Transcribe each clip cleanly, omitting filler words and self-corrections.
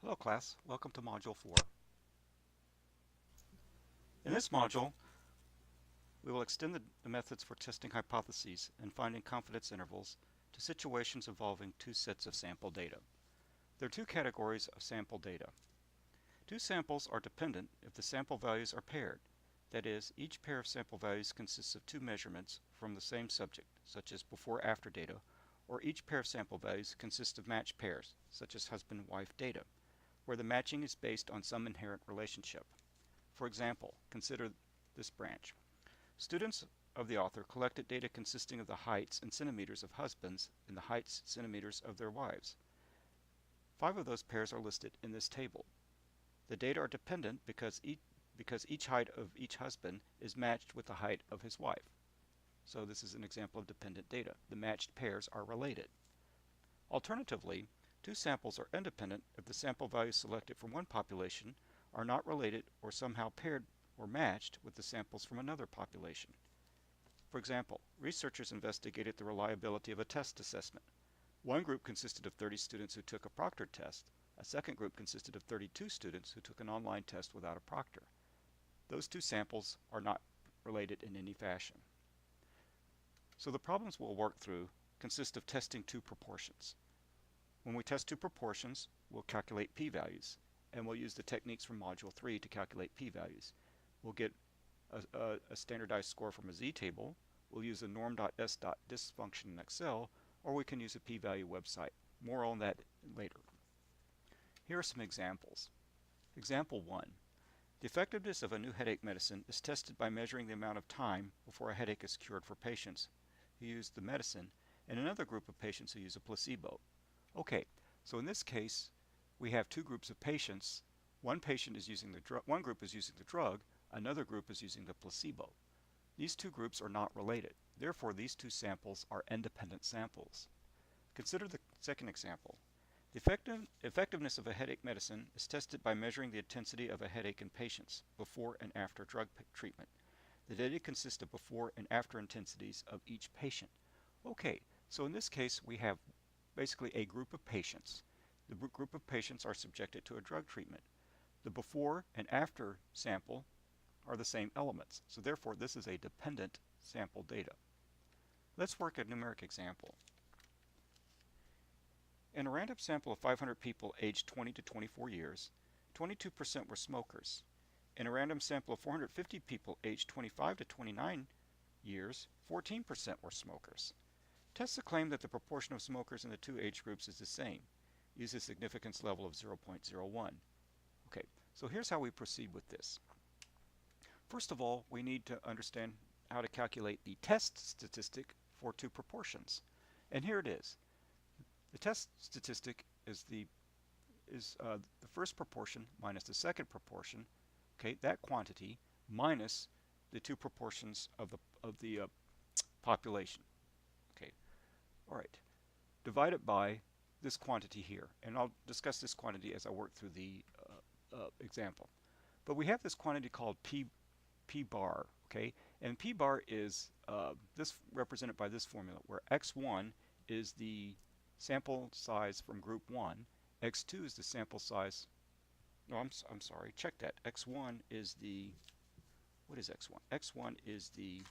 Hello class, welcome to Module 4. In this module, we will extend the methods for testing hypotheses and finding confidence intervals to situations involving two sets of sample data. There are two categories of sample data. Two samples are dependent if the sample values are paired. That is, each pair of sample values consists of two measurements from the same subject, such as before-after data, or each pair of sample values consists of matched pairs, such as husband-wife data, where the matching is based on some inherent relationship. For example, consider this branch. Students of the author collected data consisting of the heights in centimeters of husbands and the heights centimeters of their wives. 5 of those pairs are listed in this table. The data are dependent because each height of each husband is matched with the height of his wife. So this is an example of dependent data. The matched pairs are related. Alternatively, two samples are independent if the sample values selected from one population are not related or somehow paired or matched with the samples from another population. For example, researchers investigated the reliability of a test assessment. One group consisted of 30 students who took a proctored test. A second group consisted of 32 students who took an online test without a proctor. Those two samples are not related in any fashion. So the problems we'll work through consist of testing two proportions. When we test two proportions, we'll calculate p-values, and we'll use the techniques from Module 3 to calculate p-values. We'll get a standardized score from a z-table, we'll use a norm.s.dis function in Excel, or we can use a p-value website. More on that later. Here are some examples. Example 1. The effectiveness of a new headache medicine is tested by measuring the amount of time before a headache is cured for patients who use the medicine and another group of patients who use a placebo. Okay, so in this case, we have two groups of patients. One patient is using the drug, one group is using the drug, another group is using the placebo. These two groups are not related. Therefore, these two samples are independent samples. Consider the second example. The effectiveness of a headache medicine is tested by measuring the intensity of a headache in patients before and after drug treatment. The data consist of before and after intensities of each patient. Okay, so in this case, we have basically a group of patients. The group of patients are subjected to a drug treatment. The before and after sample are the same elements, so therefore this is a dependent sample data. Let's work a numeric example. In a random sample of 500 people aged 20 to 24 years, 22% were smokers. In a random sample of 450 people aged 25 to 29 years, 14% were smokers. Test the claim that the proportion of smokers in the two age groups is the same. Use a significance level of 0.01. Okay, so here's how we proceed with this. First of all, we need to understand how to calculate the test statistic for two proportions. And here it is. The test statistic is the first proportion minus the second proportion, okay, that quantity minus the two proportions of the population. Okay, all right. Divide it by this quantity here, and I'll discuss this quantity as I work through the example. But we have this quantity called p bar, okay, and p bar is this represented by this formula, where x1 is the sample size from group 1, x2 is the sample size. No, I'm sorry. Check that. x1 is the, what is x1? x1 is the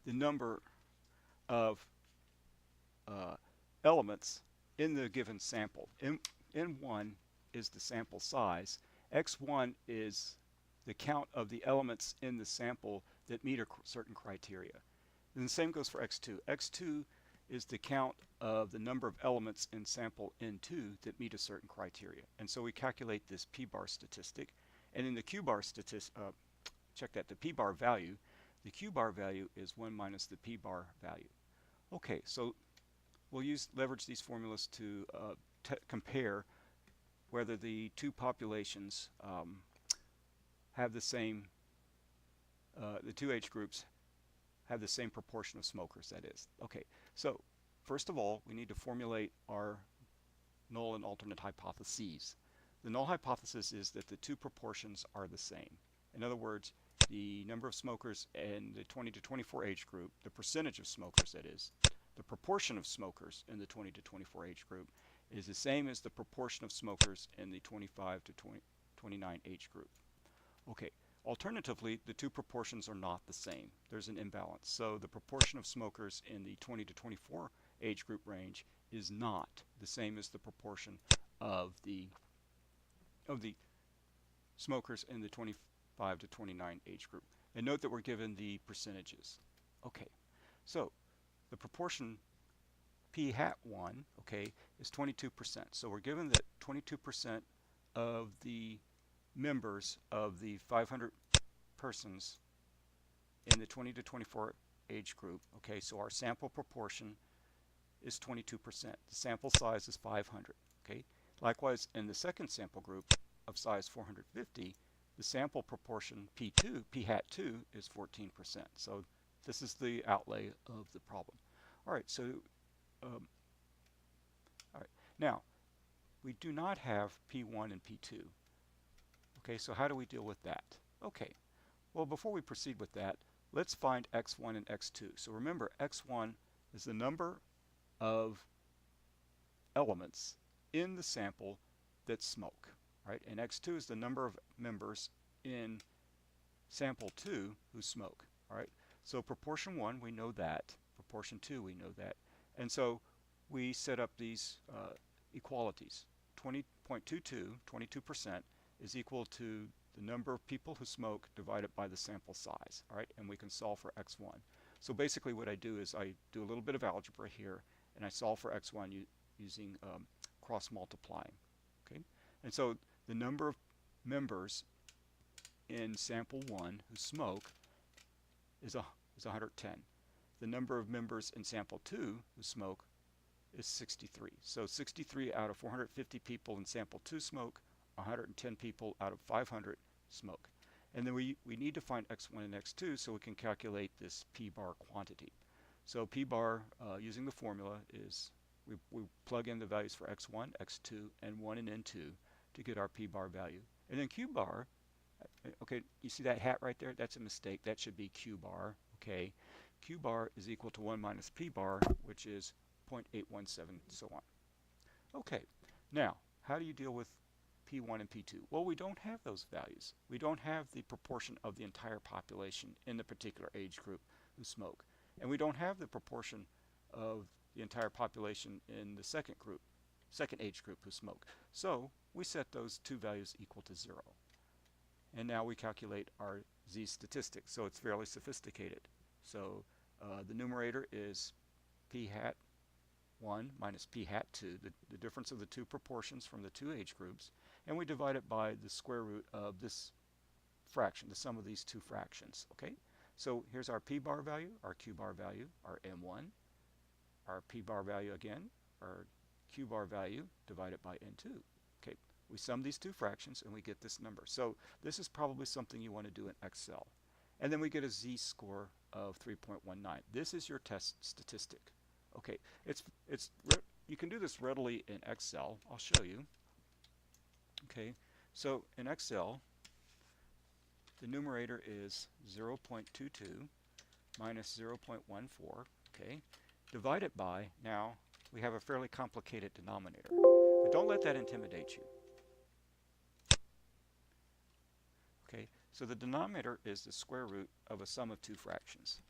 number of elements in the given sample. N1 is the sample size. X1 is the count of the elements in the sample that meet a certain criteria. And the same goes for X2. X2 is the count of the number of elements in sample N2 that meet a certain criteria. And so we calculate this p-bar statistic. And in the q-bar statistic, check that, the p-bar value, the q-bar value is 1 minus the p-bar value. Okay, so we'll leverage these formulas to compare whether the two populations have the same, the two age groups have the same proportion of smokers, that is. Okay, so first of all, we need to formulate our null and alternate hypotheses. The null hypothesis is that the two proportions are the same. In other words, the number of smokers in the 20 to 24 age group, the percentage of smokers, that is, the proportion of smokers in the 20 to 24 age group, is the same as the proportion of smokers in the 25 to 29 age group. Okay, alternatively, the two proportions are not the same. There's an imbalance. So the proportion of smokers in the 20 to 24 age group range is not the same as the proportion of the smokers in the 25 to 29 age group. And note that we're given the percentages. Okay, so the proportion P hat 1, okay, is 22%. So we're given that 22% of the members of the 500 persons in the 20 to 24 age group, okay, so our sample proportion is 22%. The sample size is 500, okay. Likewise, in the second sample group of size 450, the sample proportion P2, P hat 2, is 14%. So this is the outlay of the problem. All right, so all right, now we do not have P1 and P2. Okay, so how do we deal with that? Okay, well, before we proceed with that, let's find x1 and x2. So remember, x1 is the number of elements in the sample that smoke, right? And x2 is the number of members in sample 2 who smoke, all right? So proportion 1, we know that. Proportion 2, we know that. And so we set up these equalities. 20.22, 22%, is equal to the number of people who smoke divided by the sample size, all right? And we can solve for x1. So basically what I do is I do a little bit of algebra here, and I solve for x1 using cross-multiplying, okay? And so the number of members in sample 1 who smoke is 110. The number of members in sample 2 who smoke is 63. So 63 out of 450 people in sample 2 smoke, 110 people out of 500 smoke. And then we need to find x1 and x2 so we can calculate this p-bar quantity. So p-bar, using the formula, is we plug in the values for x1, x2, and 1 and n2 to get our p-bar value. And then q-bar, okay, you see that hat right there? That's a mistake. That should be q-bar, okay? Q-bar is equal to 1 minus p-bar, which is 0.817, so on. Okay, now, how do you deal with P1 and P2? Well, we don't have those values. We don't have the proportion of the entire population in the particular age group who smoke. And we don't have the proportion of the entire population in the second age group who smoke. So we set those two values equal to 0. And now we calculate our z statistics. So it's fairly sophisticated. So the numerator is p hat 1 minus p hat 2, the difference of the two proportions from the two age groups, and we divide it by the square root of this fraction, the sum of these two fractions, okay? So here's our p-bar value, our q-bar value, our m1, our p-bar value again, our q-bar value divided by n2, okay? We sum these two fractions and we get this number. So this is probably something you want to do in Excel. And then we get a z-score of 3.19. This is your test statistic. Okay, you can do this readily in Excel. I'll show you. Okay, so in Excel, the numerator is 0.22 minus 0.14, okay, divided by, now we have a fairly complicated denominator, but don't let that intimidate you. Okay, so the denominator is the square root of a sum of two fractions.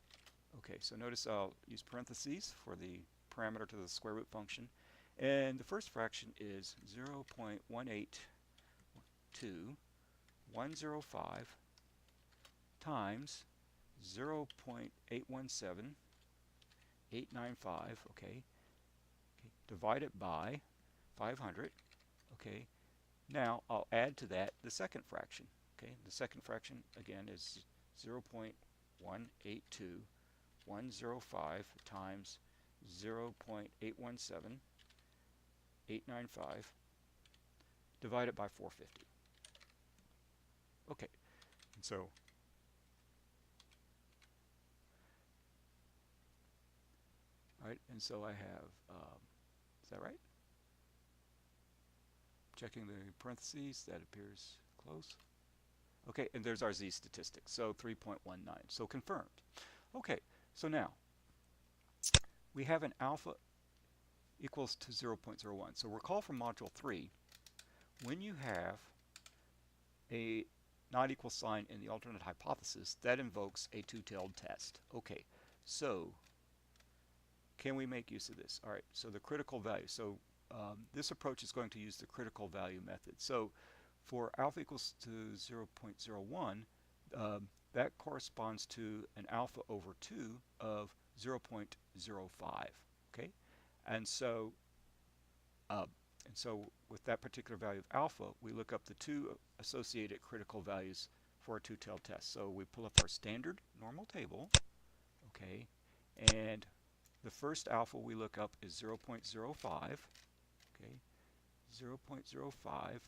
Okay, so notice I'll use parentheses for the parameter to the square root function. And the first fraction is 0.182105 times 0.817895, okay, divided by 500, okay. Now I'll add to that the second fraction, okay. The second fraction, again, is 0.182105 times 0.817895 divided by 450. Okay, and so and so I have, is that right? Checking the parentheses, that appears close. Okay, and there's our z statistic, so 3.19, so confirmed. Okay, so now we have an alpha equals to 0.01. So recall from Module 3, when you have a not equal sign in the alternate hypothesis, that invokes a two-tailed test. Okay, so can we make use of this? All right, so the critical value. So this approach is going to use the critical value method. So for alpha equals to 0.01, that corresponds to an alpha over 2 of 0.05. Okay, and so with that particular value of alpha, we look up the two associated critical values for a two-tailed test. So we pull up our standard normal table, okay, and the first alpha we look up is 0.05, okay, 0.05.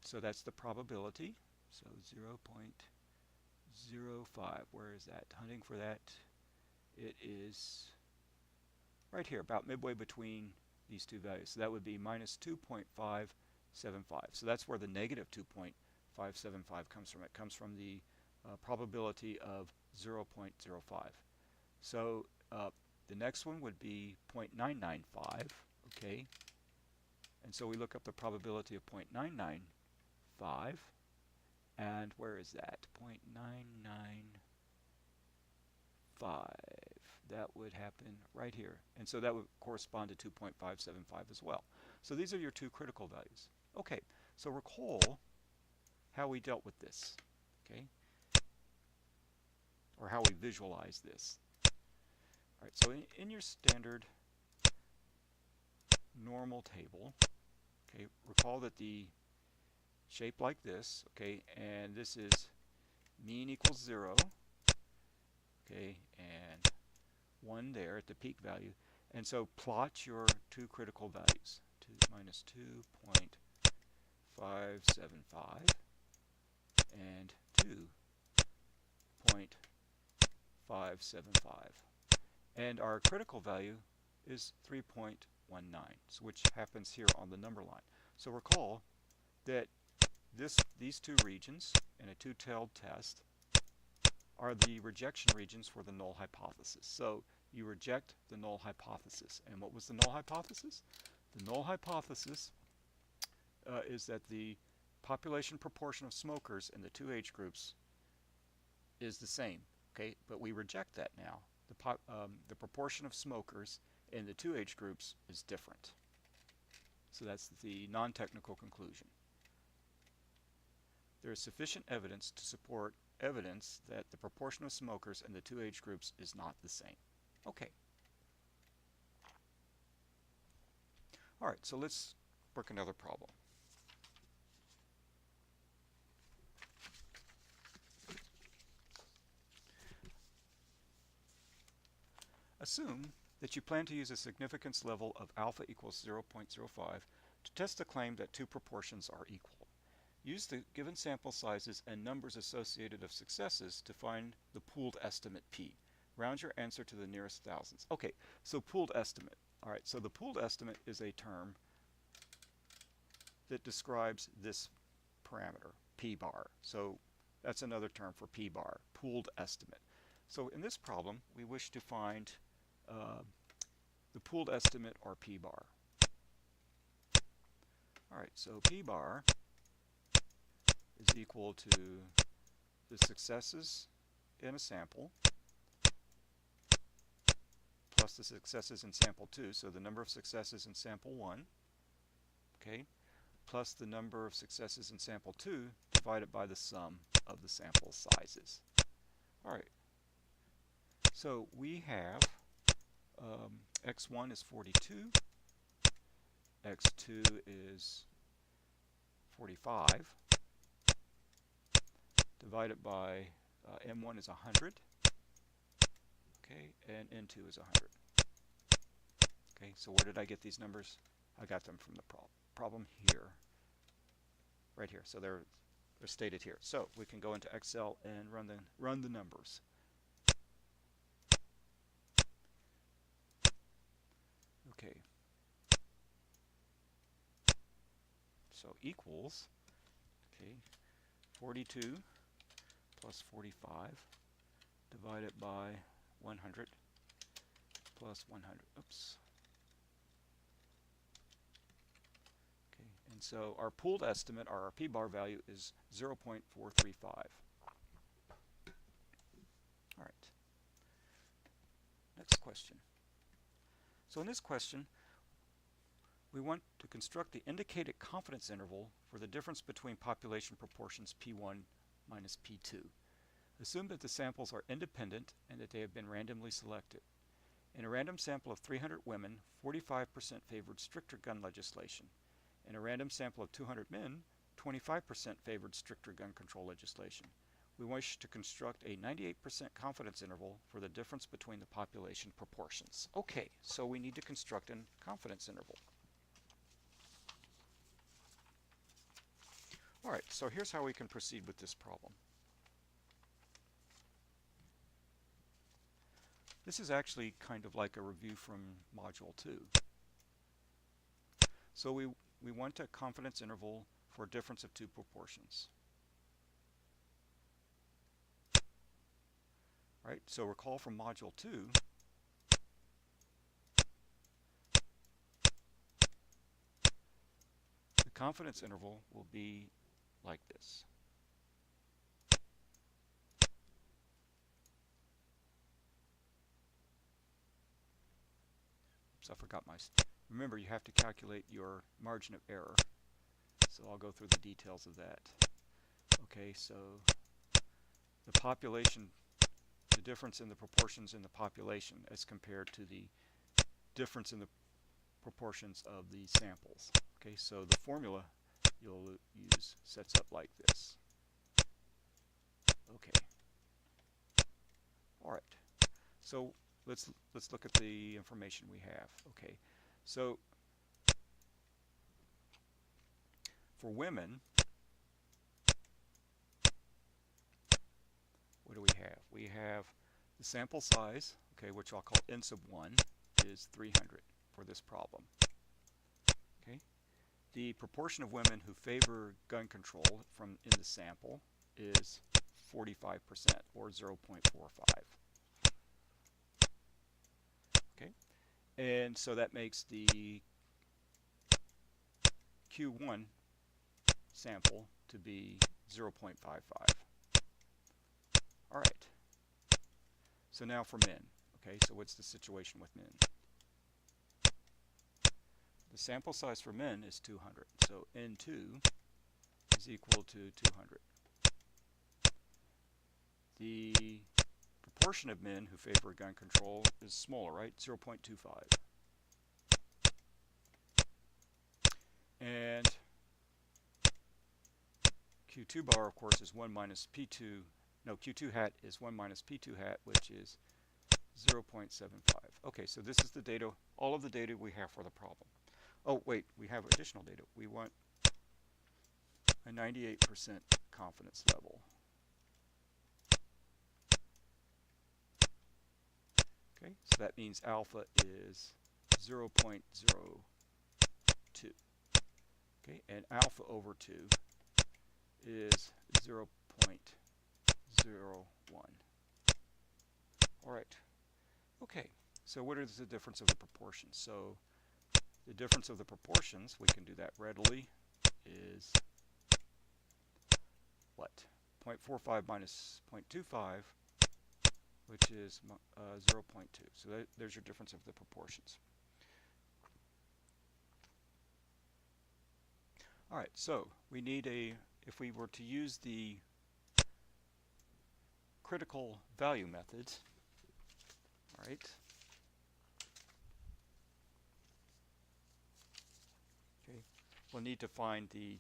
So that's the probability. So 0.05. Where is that? Hunting for that. It is right here, about midway between these two values. So that would be minus 2.575. So that's where the negative 2.575 comes from. It comes from the probability of 0.05. So the next one would be 0.995, okay? And so we look up the probability of 0.995, and where is that? 0.995. That would happen right here. And so that would correspond to 2.575 as well. So these are your two critical values. Okay, so recall how we dealt with this, okay? Or how we visualize this. All right, so in your standard normal table, okay, recall that the shape like this, okay, and this is mean equals 0, okay, and 1 there at the peak value. And so plot your two critical values, minus 2.575 and 2.575. And our critical value is 3.19, which happens here on the number line. So recall that these two regions in a two-tailed test are the rejection regions for the null hypothesis. So you reject the null hypothesis. And what was the null hypothesis? The null hypothesis is that the population proportion of smokers in the two age groups is the same. Okay, but we reject that now. The proportion of smokers in the two age groups is different. So that's the non-technical conclusion. There is sufficient evidence to support evidence that the proportion of smokers in the two age groups is not the same. Okay. All right, so let's work another problem. Assume that you plan to use a significance level of alpha equals 0.05 to test the claim that two proportions are equal. Use the given sample sizes and numbers associated of successes to find the pooled estimate P. Round your answer to the nearest thousands. Okay, so pooled estimate. All right, so the pooled estimate is a term that describes this parameter, P bar. So that's another term for P bar, pooled estimate. So in this problem, we wish to find the pooled estimate, or P bar. All right, so P bar is equal to the successes in a sample plus the successes in sample 2, so the number of successes in sample 1, okay, plus the number of successes in sample 2 divided by the sum of the sample sizes. All right, so we have x1 is 42, x2 is 45, divided by m1 is 100, okay, and n2 is 100. Okay, so where did I get these numbers? I got them from the problem here, right here. So they're stated here. So we can go into Excel and run the numbers. Okay. So equals, okay, 42 plus 45 divided by 100 plus 100. Oops, And so our pooled estimate, our p-bar value, is 0.435. All right. Next question. So in this question, we want to construct the indicated confidence interval for the difference between population proportions P1 minus P2. Assume that the samples are independent and that they have been randomly selected. In a random sample of 300 women, 45% favored stricter gun legislation. In a random sample of 200 men, 25% favored stricter gun control legislation. We wish to construct a 98% confidence interval for the difference between the population proportions. Okay, so we need to construct a confidence interval. All right, so here's how we can proceed with this problem. This is actually kind of like a review from Module 2. So we want a confidence interval for a difference of two proportions. Right, so recall from Module 2, the confidence interval will be like this. Oops, I forgot my... Remember, you have to calculate your margin of error. So I'll go through the details of that. Okay, so the population, the difference in the proportions in the population as compared to the difference in the proportions of the samples. Okay, so the formula you'll use sets up like this. Okay. All right. So let's look at the information we have. Okay. So for women, what do we have? We have the sample size, okay, which I'll call n sub 1, is 300 for this problem. Okay. The proportion of women who favor gun control in the sample is 45%, or 0.45. Okay, and so that makes the Q1 sample to be 0.55. All right. So now for men. Okay, so what's the situation with men? The sample size for men is 200. So N2 is equal to 200. The proportion of men who favor gun control is smaller, right? 0.25. And Q2 bar, of course, is 1 minus P2. No, Q2 hat is 1 minus P2 hat, which is 0.75. Okay, so this is the data, all of the data we have for the problem. Oh, wait, we have additional data. We want a 98% confidence level. Okay, so that means alpha is 0.02. Okay, and alpha over 2 is 0.01. All right. Okay, so what is the difference of the proportions? So the difference of the proportions, we can do that readily, is what? 0.45 minus 0.25, which is 0.2. So there's your difference of the proportions. All right, so we need if we were to use the critical value method, all right, okay, we'll need to find the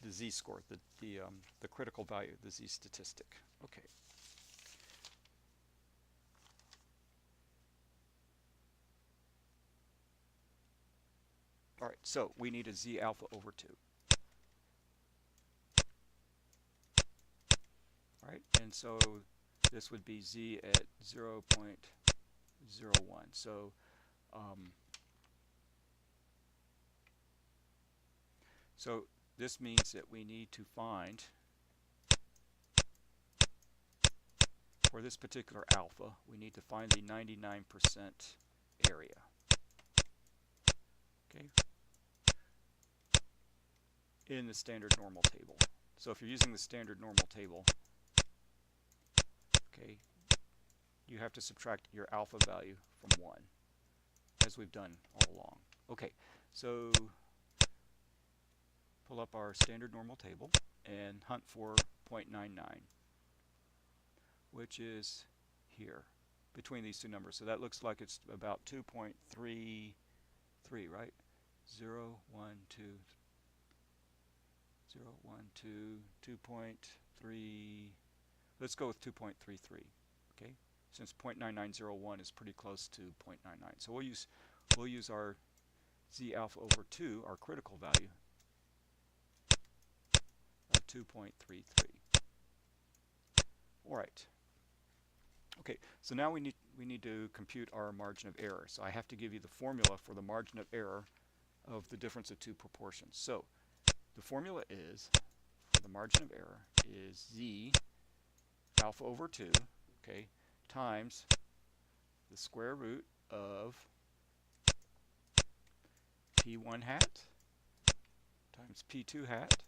z-score, the critical value, the z-statistic. Okay. All right, so we need a z alpha over 2. All right, and so this would be z at 0.01. So so this means that we need to find, for this particular alpha, we need to find the 99% area. okay, in the standard normal table. So if you're using the standard normal table, okay, you have to subtract your alpha value from 1, as we've done all along. Okay, so pull up our standard normal table and hunt for 0.99, which is here, between these two numbers. So that looks like it's about 2.33, right? 0, 1, 2, 0, 1, 2, 2.3, let's go with 2.33, okay? Since 0.9901 is pretty close to 0.99. So we'll use our z alpha over 2, our critical value, of 2.33. All right. Okay, so now we need to compute our margin of error. So I have to give you the formula for the margin of error of the difference of two proportions. So the formula is, for the margin of error, is z alpha over 2, okay, times the square root of p1 hat times p2 hat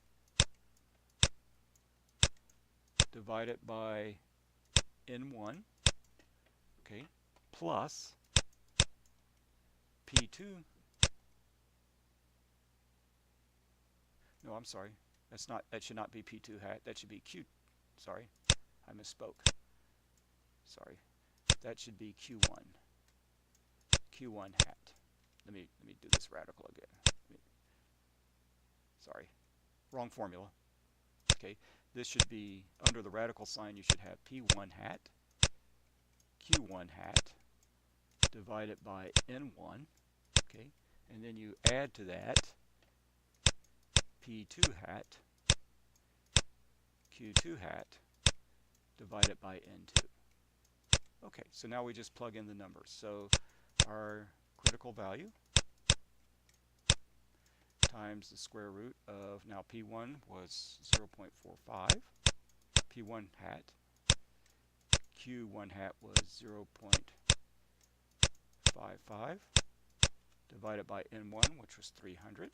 divided by n1, okay, plus p2, no, I'm sorry, that should not be p2 hat, that should be q, sorry, I misspoke, sorry, that should be q1 hat. Let me do this radical again. Sorry, wrong formula. Okay, this should be, under the radical sign, you should have p1 hat, q1 hat, divided by n1, okay, and then you add to that p2 hat, q2 hat, divided by n2. Okay, so now we just plug in the numbers. So our critical value times the square root of, now p1 was 0.45, p1 hat, q1 hat was 0.55, divided by n1, which was 300.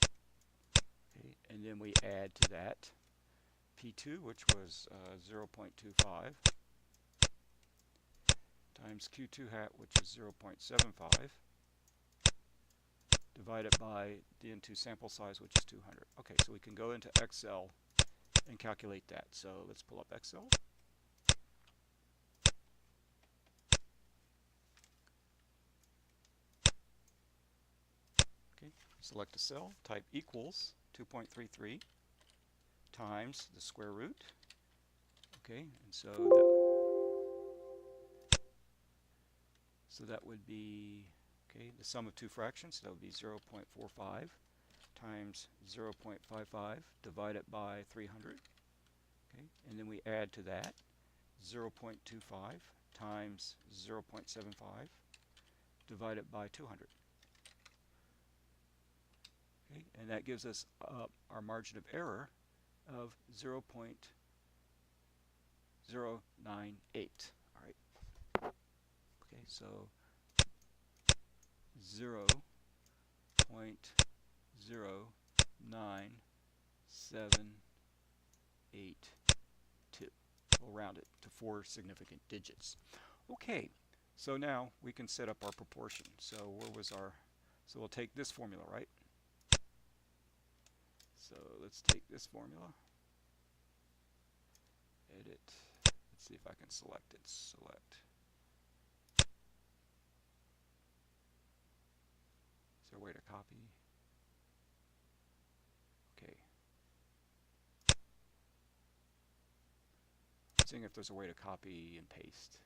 Okay, and then we add to that p2, which was 0.25, times q2 hat, which is 0.75, divided by the n2 sample size, which is 200. Okay, so we can go into Excel and calculate that. So let's pull up Excel. Okay, select a cell, type equals 2.33 times the square root. Okay, and so that would be, okay, the sum of two fractions, so that would be 0.45 times 0.55 divided by 300. Okay, and then we add to that 0.25 times 0.75 divided by 200. Okay, and that gives us our margin of error of 0.098. All right. Okay, so 0.09782. We'll round it to 4 significant digits. Okay, so now we can set up our proportion. So where was our, so we'll take this formula, right? So let's take this formula, edit, let's see if I can select it, select. Is there a way to copy? Okay. Seeing if there's a way to copy and paste.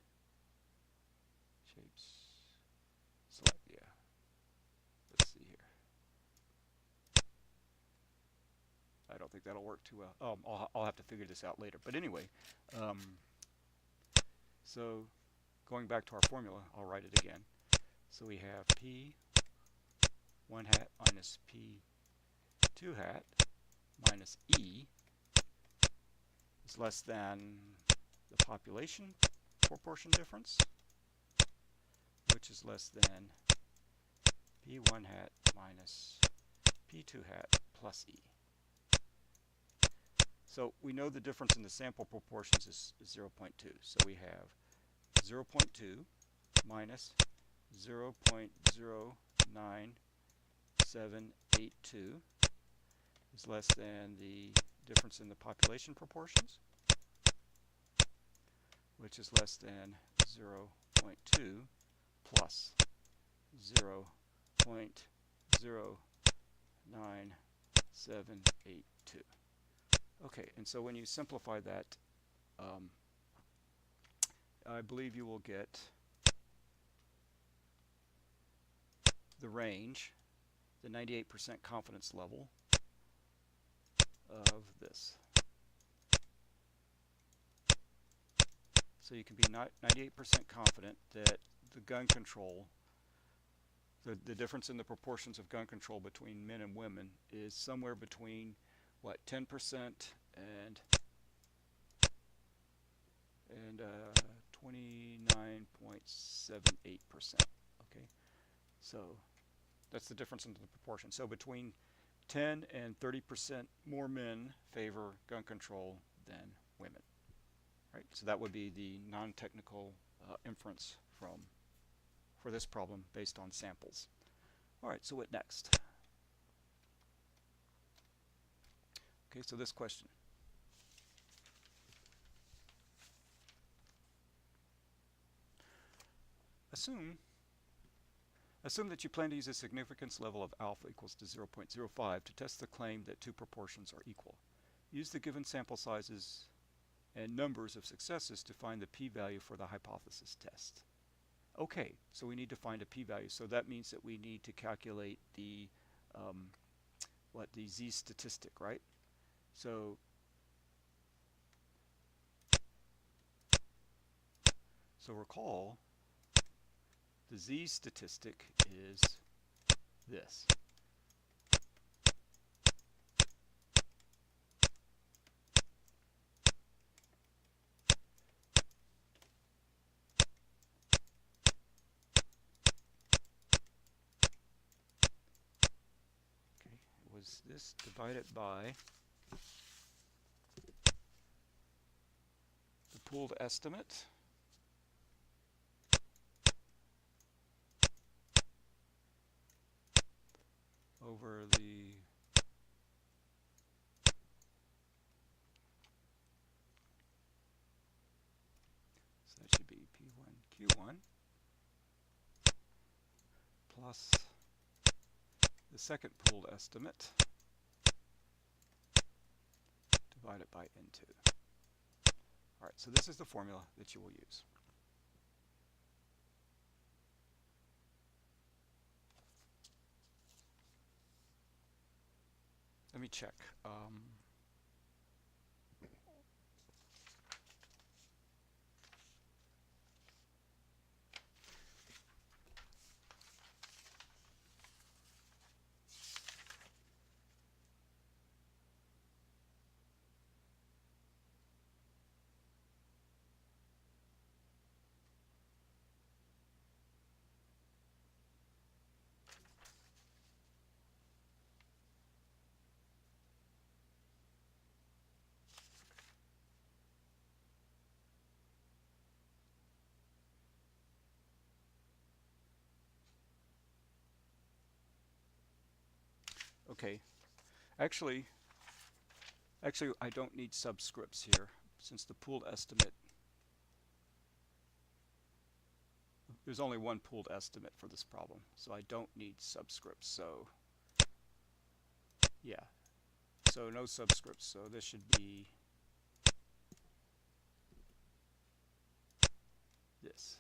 Shapes, select, yeah. Let's see here. I don't think that'll work too well. I'll have to figure this out later. But anyway, so going back to our formula, I'll write it again. So we have p1 hat minus p2 hat minus e is less than the population proportion difference, which is less than p1 hat minus P2 hat plus E. So we know the difference in the sample proportions is 0.2. So we have 0.2 minus 0.09782 is less than the difference in the population proportions, which is less than 0.2 plus 0.09782. Okay, and so when you simplify that, I believe you will get the range, the 98% confidence level of this. So you can be 98% confident that the gun control, the difference in the proportions of gun control between men and women is somewhere between, what, 10% and 29.78%. Okay, so that's the difference in the proportion. So between 10 and 30% more men favor gun control than women. Right? So that would be the non-technical inference for this problem based on samples. All right, so what next? Okay, so this question. Assume that you plan to use a significance level of alpha equals to 0.05 to test the claim that two proportions are equal. Use the given sample sizes and numbers of successes to find the p-value for the hypothesis test. Okay, so we need to find a p-value. So that means that we need to calculate the the z statistic, right? So recall, the z statistic is this. Was this divided by the pooled estimate over the so that should be P1Q1 plus the second pooled estimate divided by N2. All right, so this is the formula that you will use. Let me check. Okay, actually I don't need subscripts here, since the pooled estimate, there's only one pooled estimate for this problem, so I don't need subscripts. So yeah, so no subscripts, so this should be this.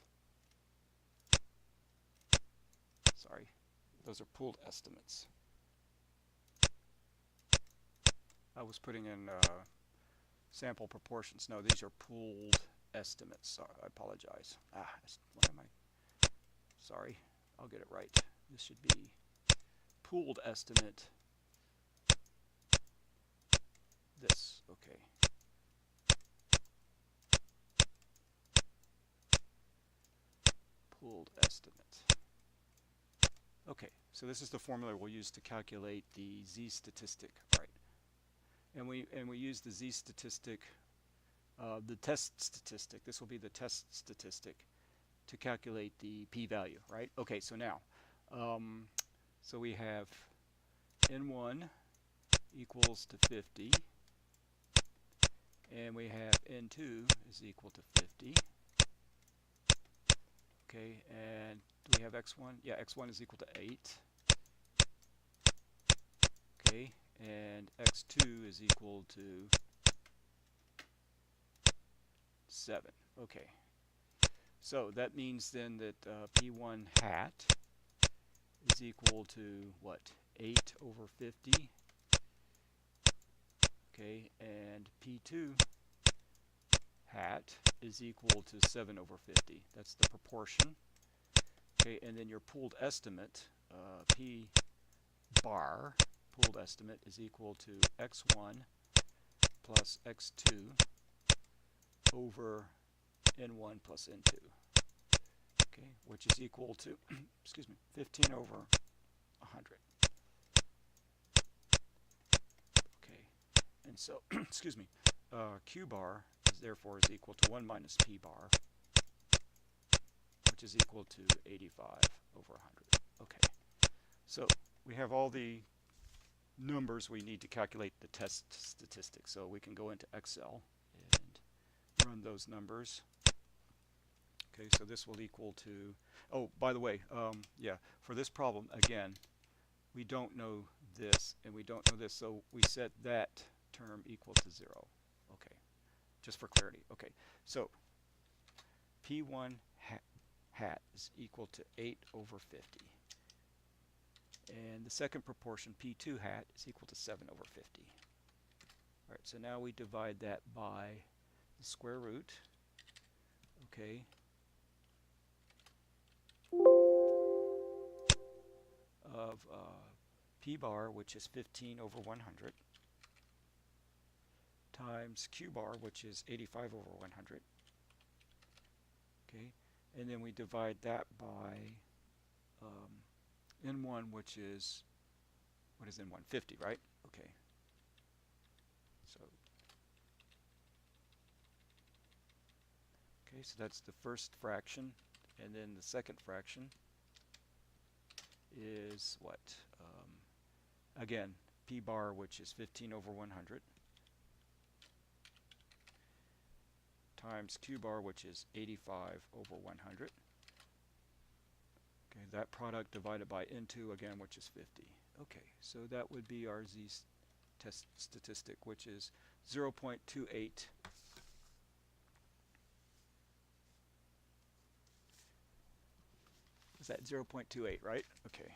Sorry, those are pooled estimates. I was putting in sample proportions. No, these are pooled estimates. Sorry, I apologize. What am I? Sorry, I'll get it right. This should be pooled estimate. This, okay. Pooled estimate Okay, so this is the formula we'll use to calculate the z statistic, right? And we use the z statistic, the test statistic. This will be the test statistic to calculate the p-value, right? Okay, so now, so we have n1 equals to 50, and we have n2 is equal to 50. Okay, and do we have x1? Yeah, x1 is equal to 8. Okay, and x2 is equal to 7. Okay, so that means then that p1 hat is equal to what? 8 over 50. Okay, and p2 hat is equal to 7 over 50. That's the proportion. Okay, and then your pooled estimate, p bar, pooled estimate, is equal to x1 plus x2 over n1 plus n2. Okay, which is equal to, excuse me, 15 over 100. Okay, and so, excuse me, q bar is therefore is equal to 1 minus p bar, which is equal to 85 over 100. Okay, so we have all the numbers we need to calculate the test statistics. So we can go into Excel and run those numbers. Okay, so this will equal to, oh, by the way, yeah, for this problem, again, we don't know this and we don't know this, so we set that term equal to 0. Okay, just for clarity. Okay, so P1 hat is equal to 8 over 50. And the second proportion, P2 hat, is equal to 7 over 50. All right, so now we divide that by the square root. Okay. Of P bar, which is 15 over 100, times Q bar, which is 85 over 100. Okay, and then we divide that by N1, which is, what is N1? 50, right? Okay. So, okay, so that's the first fraction, and then the second fraction is what? Again, P bar, which is 15 over 100, times Q bar, which is 85 over 100. Okay, that product divided by N2 again, which is 50. Okay, so that would be our z test statistic, which is 0.28. Is that 0.28, right? Okay.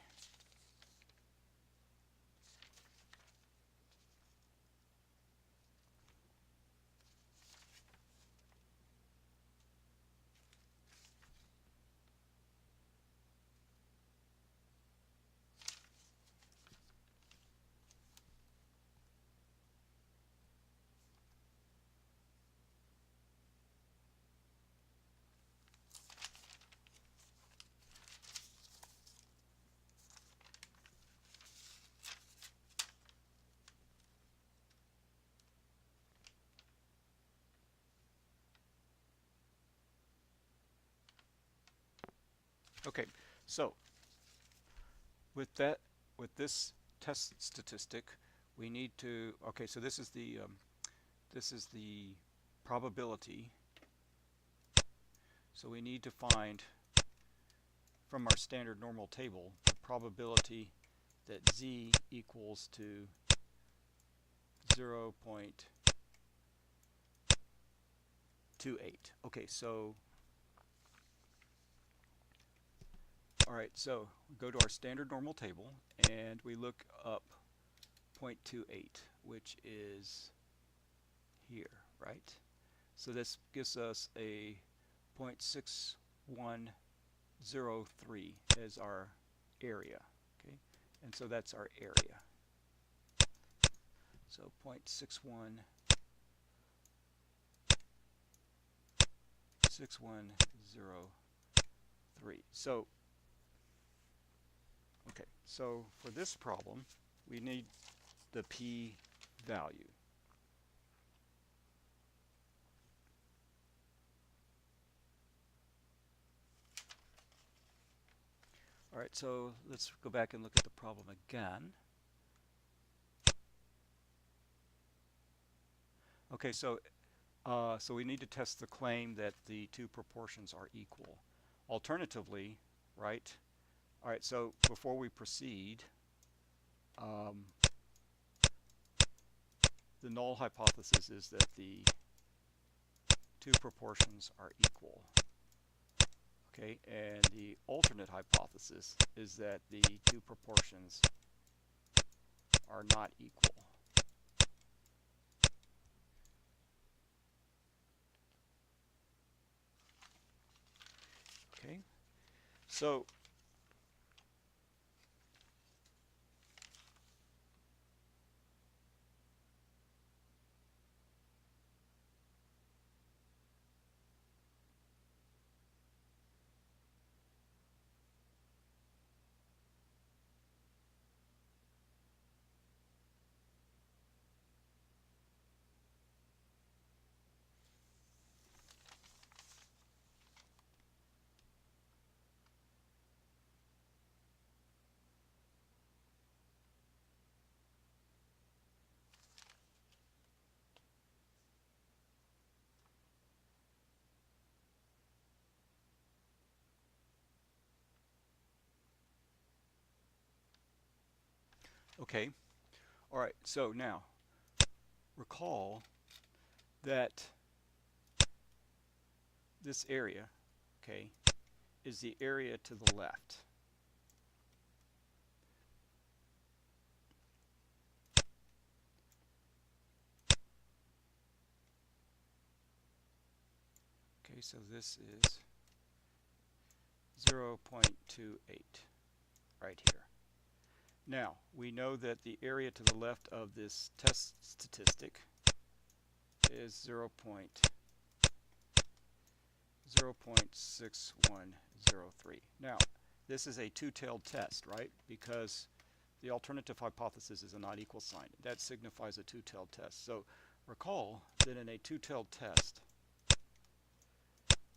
Okay, so with this test statistic, we need to, okay, so this is the probability. So we need to find from our standard normal table the probability that z equals to 0.28. Okay, so all right, so we go to our standard normal table and we look up 0.28, which is here, right? So this gives us a 0.6103 as our area, okay? And so that's our area. So 0.6103. So So for this problem, we need the p-value. All right, so let's go back and look at the problem again. Okay, so we need to test the claim that the two proportions are equal. Alternatively, right? All right, so before we proceed, the null hypothesis is that the two proportions are equal. Okay, and the alternate hypothesis is that the two proportions are not equal. Okay, so okay, all right, so now recall that this area, okay, is the area to the left. Okay, so this is 0.28 right here. Now, we know that the area to the left of this test statistic is 0.6103. Now, this is a two-tailed test, right? Because the alternative hypothesis is a not equal sign. That signifies a two-tailed test. So recall that in a two-tailed test,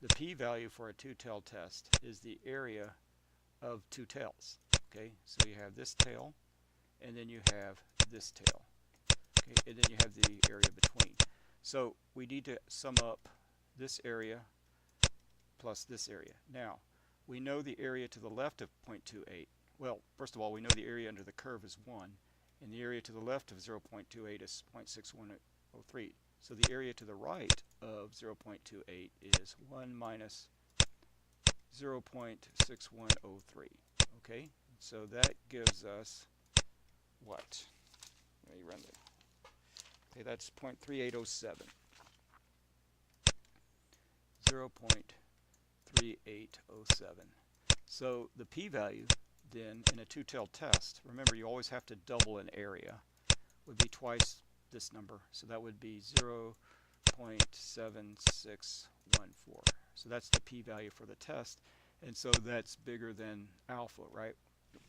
the p-value for a two-tailed test is the area of two tails. Okay, so you have this tail, and then you have this tail. Okay, and then you have the area between. So we need to sum up this area plus this area. Now, we know the area to the left of 0.28. Well, first of all, we know the area under the curve is 1, and the area to the left of 0.28 is 0.6103. So the area to the right of 0.28 is 1 minus 0.6103. Okay, so that gives us what? Let me run that. Okay, that's 0.3807. 0.3807. So the p-value then in a two-tailed test, remember you always have to double an area, would be twice this number. So that would be 0.7614. So that's the p-value for the test. And so that's bigger than alpha, right?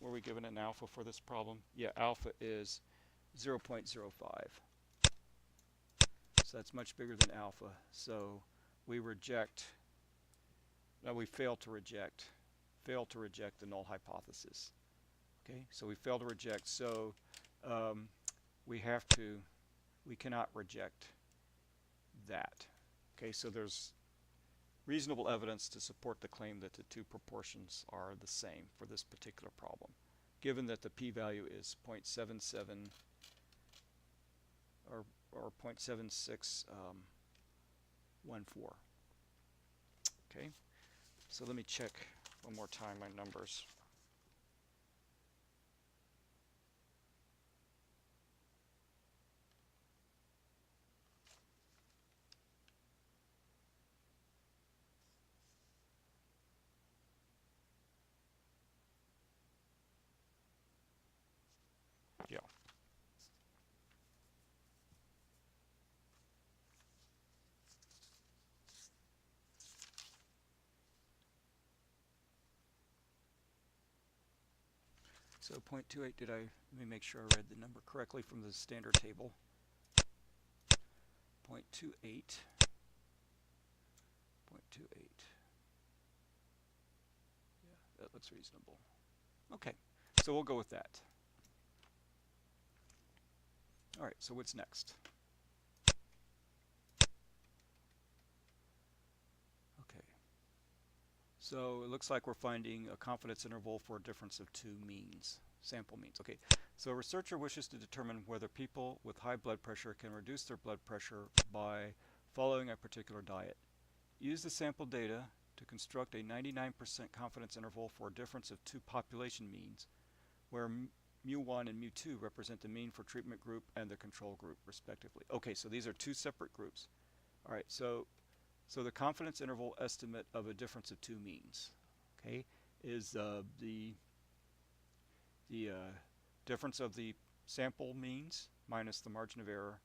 Were we given an alpha for this problem? Yeah, alpha is 0.05. So that's much bigger than alpha. So we reject, no, we fail to reject the null hypothesis. Okay, so we fail to reject. So we cannot reject that. Okay, so there's reasonable evidence to support the claim that the two proportions are the same for this particular problem, given that the p-value is 0.77 or 0.7614. Okay, so let me check one more time my numbers. Yeah. So 0.28, let me make sure I read the number correctly from the standard table. 0.28, 0.28. Yeah, that looks reasonable. Okay, so we'll go with that. All right, so what's next? Okay, so it looks like we're finding a confidence interval for a difference of two means, sample means. Okay, so a researcher wishes to determine whether people with high blood pressure can reduce their blood pressure by following a particular diet. Use the sample data to construct a 99% confidence interval for a difference of two population means, where mu1 and mu2 represent the mean for treatment group and the control group, respectively. Okay, so these are two separate groups. All right, so the confidence interval estimate of a difference of two means, okay, is the difference of the sample means minus the margin of error.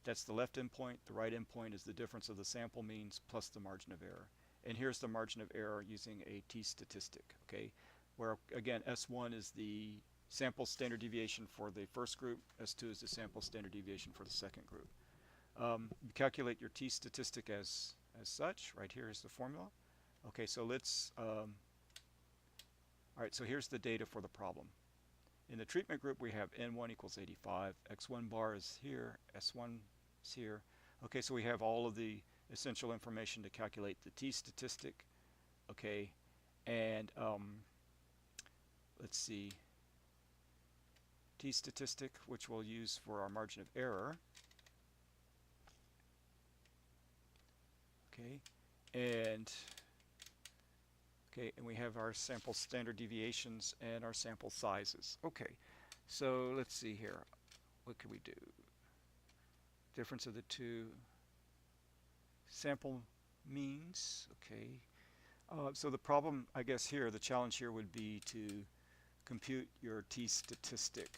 That's the left endpoint. The right endpoint is the difference of the sample means plus the margin of error. And here's the margin of error using a t-statistic, okay, where, again, S1 is the sample standard deviation for the first group, S2 is the sample standard deviation for the second group. You calculate your t-statistic as such. Right here is the formula. Okay, so let's, all right, so here's the data for the problem. In the treatment group, we have N1 equals 85, X1 bar is here, S1 is here. Okay, so we have all of the essential information to calculate the t-statistic. Okay, and let's see, t-statistic, which we'll use for our margin of error. Okay, and we have our sample standard deviations and our sample sizes. Okay, so let's see here. What can we do? Difference of the two sample means. Okay, so the problem, I guess here, the challenge here would be to compute your t-statistic.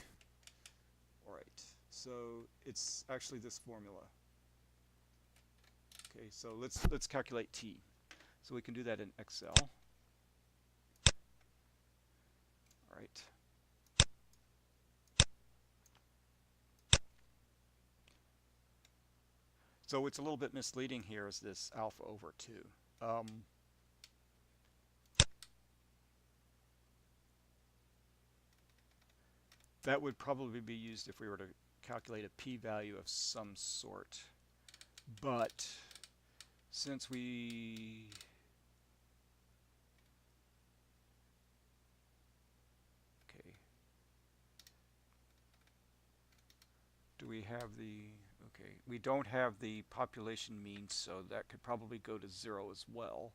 All right, so it's actually this formula. Okay, so let's calculate t. So we can do that in Excel. All right. So what's a little bit misleading here is this alpha over 2. That would probably be used if we were to calculate a p-value of some sort. But since we do we have the, we don't have the population mean, so that could probably go to 0 as well.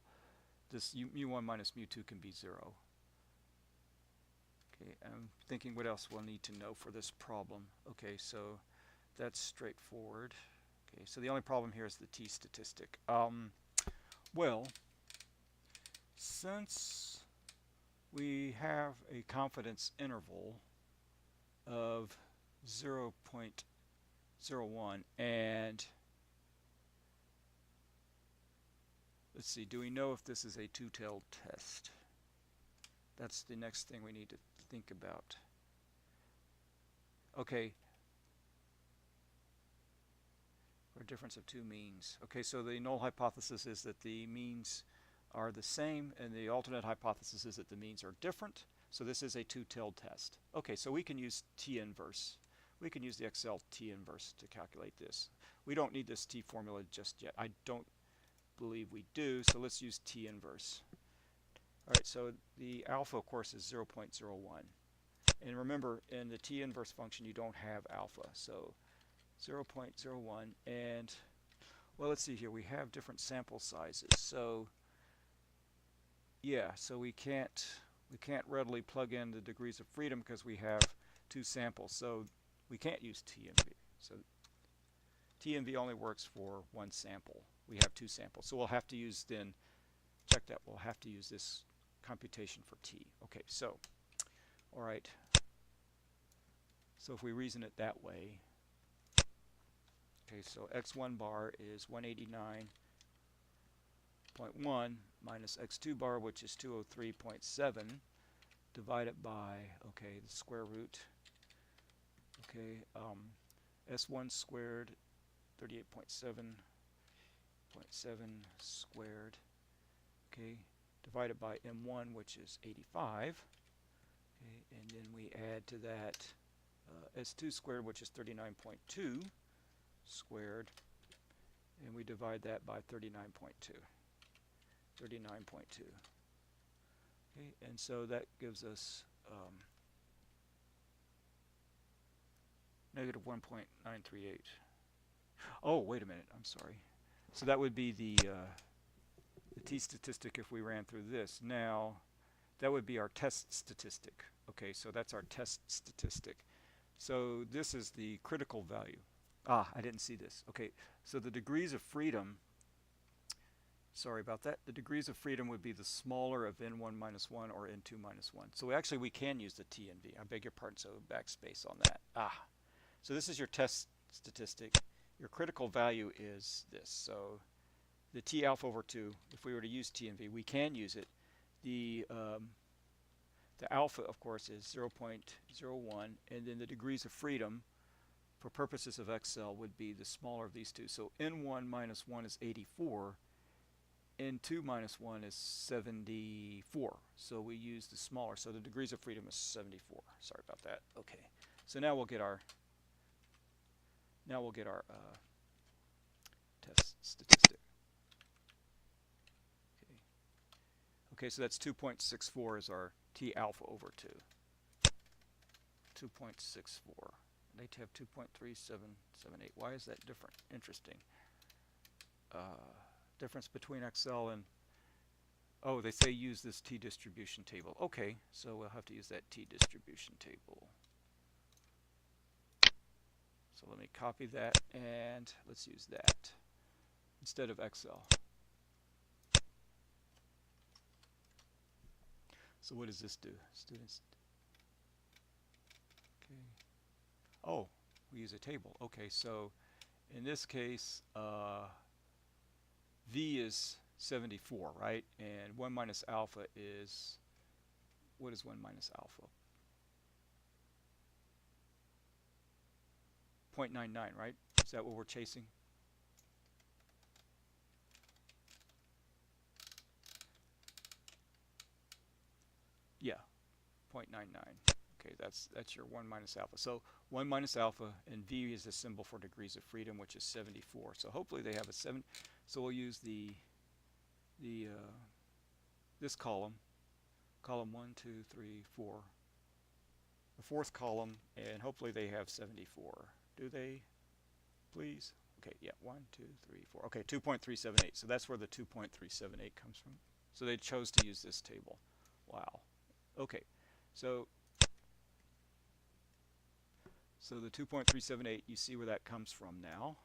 This mu1 minus mu2 can be 0. Okay, I'm thinking what else we'll need to know for this problem. Okay, so that's straightforward. Okay, so the only problem here is the t-statistic. Well, since we have a confidence interval of 0.01, and let's see, do we know if this is a two-tailed test? That's the next thing we need to think about. Okay, for a difference of two means. Okay, so the null hypothesis is that the means are the same, and the alternate hypothesis is that the means are different. So this is a two-tailed test. Okay, so we can use t-inverse. We can use the Excel t-inverse to calculate this. We don't need this t formula just yet. I don't believe we do, so let's use t-inverse. All right, so the alpha, of course, is 0.01. And remember, in the t-inverse function, you don't have alpha. So 0.01, and, well, let's see here. We have different sample sizes. So, yeah, so we can't readily plug in the degrees of freedom because we have two samples. So we can't use TMV. So TMV only works for one sample. We have two samples. So we'll have to use then, check that, we'll have to use this computation for T. Okay, so, all right. So if we reason it that way, okay, so x1 bar is 189.1 minus x2 bar, which is 203.7. divide it by, okay, the square root, okay, S1 squared, 38.7 squared, okay, divided by M1, which is 85, okay, and then we add to that S2 squared, which is 39.2 squared, and we divide that by 39.2. Okay, and so that gives us negative 1.938. Oh, wait a minute, I'm sorry. So that would be the t statistic if we ran through this. Now, that would be our test statistic. Okay, so that's our test statistic. So this is the critical value. Ah, I didn't see this. Okay, so the degrees of freedom, sorry about that, the degrees of freedom would be the smaller of n1 minus 1 or n2 minus 1. So actually we can use the t and v. I beg your pardon, so backspace on that. Ah, so this is your test statistic. Your critical value is this. So the t alpha over 2, if we were to use t and v, we can use it. The alpha, of course, is 0.01, and then the degrees of freedom for purposes of Excel would be the smaller of these two. So n1 minus 1 is 84, n2 minus 1 is 74. So we use the smaller. So the degrees of freedom is 74. Sorry about that. Okay. So now we'll get our test statistic. Okay. Okay, so that's 2.64 is our t alpha over 2. 2.64. They have 2.3778. Why is that different? Interesting. Difference between Excel and, oh, they say use this t distribution table. Okay, so we'll have to use that t distribution table. So let me copy that and let's use that instead of Excel. So what does this do? Students. Okay. Oh, we use a table. Okay, so in this case, V is 74, right? And 1 minus alpha is, what is 1 minus alpha? 0.99, right? Is that what we're chasing? Yeah, 0.99. Okay, that's your 1 minus alpha. So 1 minus alpha, and V is the symbol for degrees of freedom, which is 74. So hopefully they have a 7. So we'll use this column 1, 2, 3, 4, the fourth column, and hopefully they have 74. Do they? Please? Okay, yeah, 1, 2, 3, 4. Okay, 2.378. So that's where the 2.378 comes from. So they chose to use this table. Wow. Okay, so the 2.378, you see where that comes from now.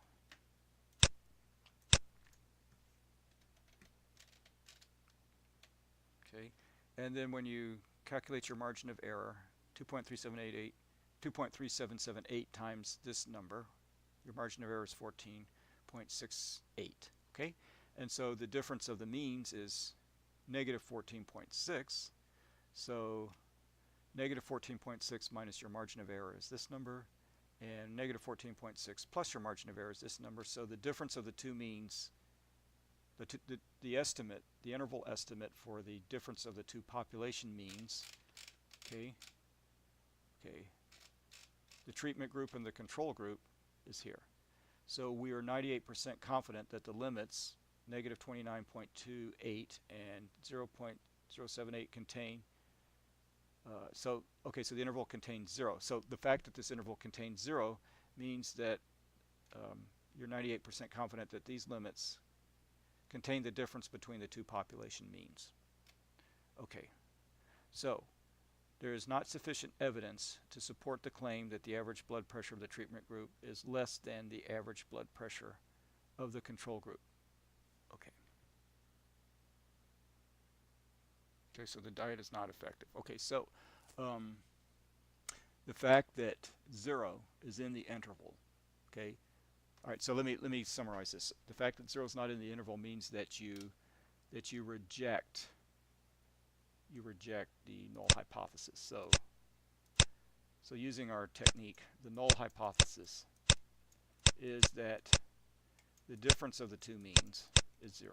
Okay, and then when you calculate your margin of error, 2.3778 times this number, your margin of error is 14.68. Okay, and so the difference of the means is negative 14.6. So negative 14.6 minus your margin of error is this number, and negative 14.6 plus your margin of error is this number. So the difference of the two means, the estimate, the interval estimate for the difference of the two population means, okay, the treatment group and the control group is here. So we are 98% confident that the limits, negative 29.28 and 0.078 contain, so the interval contains 0. So the fact that this interval contains 0 means that you're 98% confident that these limits contain the difference between the two population means. Okay, so there is not sufficient evidence to support the claim that the average blood pressure of the treatment group is less than the average blood pressure of the control group. Okay. Okay, so the diet is not effective. Okay, so the fact that 0 is in the interval, okay. All right, so let me summarize this. The fact that 0 is not in the interval means that you reject you reject the null hypothesis. So using our technique, the null hypothesis is that the difference of the two means is 0.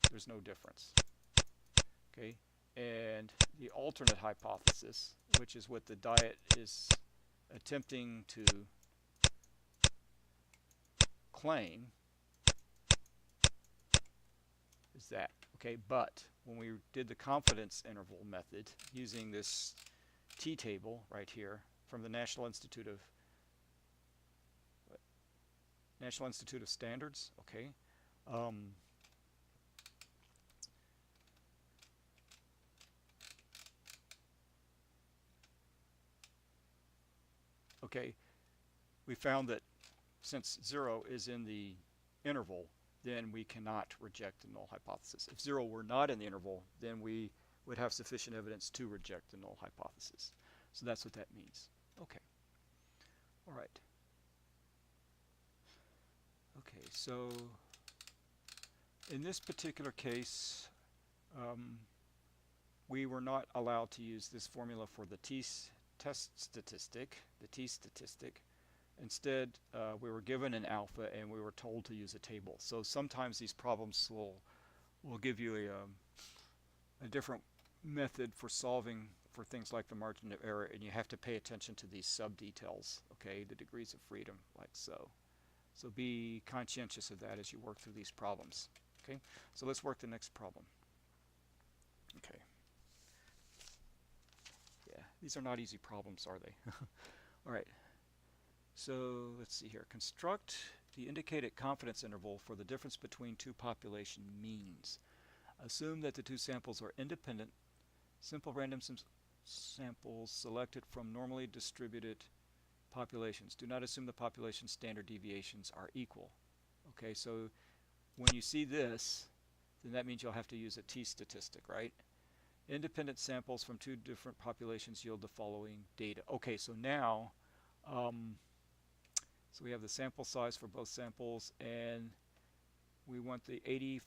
There's no difference. Okay? And the alternate hypothesis, which is what the diet is attempting to claim, is that. Okay, but when we did the confidence interval method using this t-table right here from the National Institute of Standards, okay, okay, we found that since 0 is in the interval, then we cannot reject the null hypothesis. If 0 were not in the interval, then we would have sufficient evidence to reject the null hypothesis. So that's what that means. Okay. All right. Okay, so in this particular case, we were not allowed to use this formula for the test statistic, the t-statistic. Instead, we were given an alpha and we were told to use a table. So sometimes these problems will give you a different method for solving for things like the margin of error, and you have to pay attention to these sub-details, okay, the degrees of freedom, like so. So be conscientious of that as you work through these problems. Okay, so let's work the next problem. Okay. Yeah, these are not easy problems, are they? All right. So let's see here. Construct the indicated confidence interval for the difference between two population means. Assume that the two samples are independent, simple random samples selected from normally distributed populations. Do not assume the population standard deviations are equal. Okay, so when you see this, then that means you'll have to use a t-statistic, right? Independent samples from two different populations yield the following data. Okay, so now, so we have the sample size for both samples, and we want the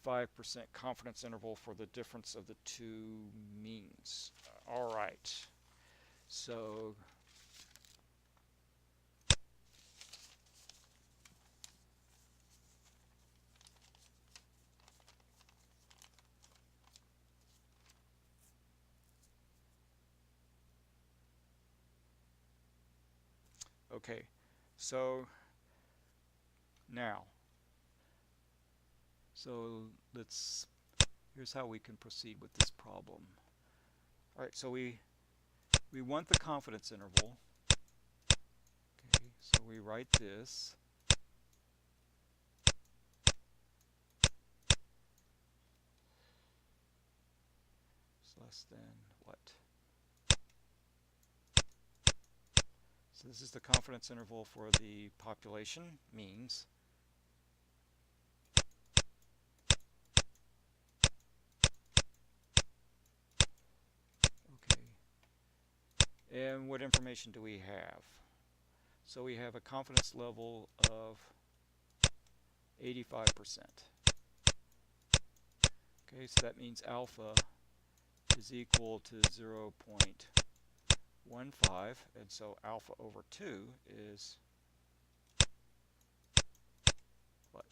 85% confidence interval for the difference of the two means. All right, so okay, so now, so here's how we can proceed with this problem. All right, so we want the confidence interval. Okay, so we write this. It's less than what? So this is the confidence interval for the population means. Okay. And what information do we have? So we have a confidence level of 85%. Okay, so that means alpha is equal to 0.15, and so alpha over 2 is what?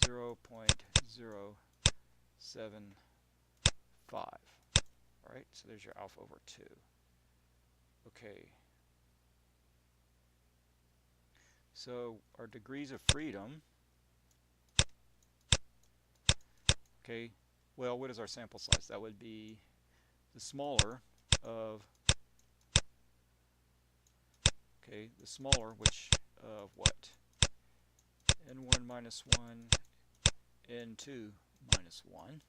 0.075. Alright, so there's your alpha over 2. Okay. So our degrees of freedom, okay, well, what is our sample size? That would be the smaller of, okay, the smaller, which of what? N1 minus 1, N2 minus 1.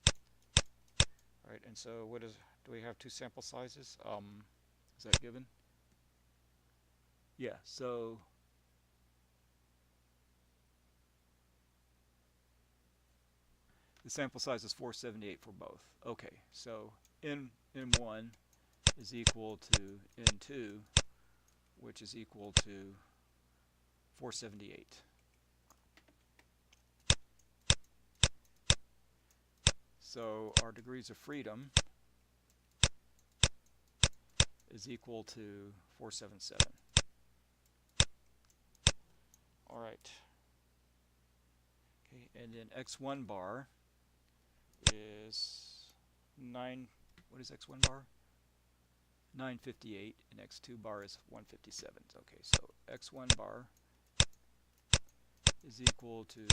All right, and so what is, do we have two sample sizes? Is that given? Yeah, so the sample size is 478 for both. Okay, so N1 is equal to N2, which is equal to 478. So our degrees of freedom is equal to 477. All right. Okay, and then x1 bar is 9. What is x1 bar? 958, and x2 bar is 157. Okay, so x1 bar is equal to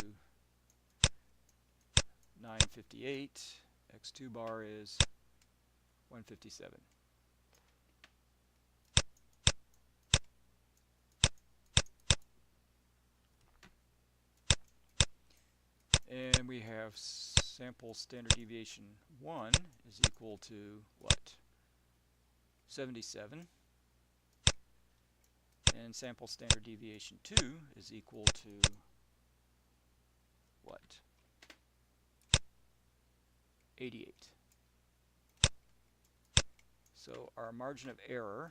958. x2 bar is 157. And we have sample standard deviation 1 is equal to what? 77. And sample standard deviation 2 is equal to what? 88. So our margin of error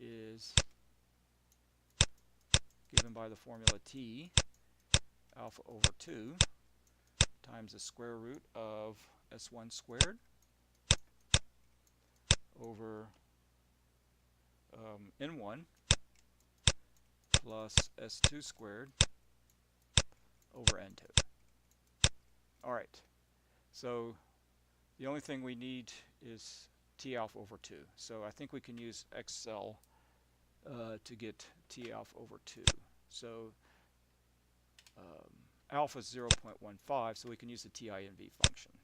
is given by the formula T, alpha over 2, times the square root of S1 squared over N1 plus S2 squared over N2. Alright, so the only thing we need is T alpha over 2. So I think we can use Excel to get T alpha over 2. So alpha is 0.15, so we can use the TINV function.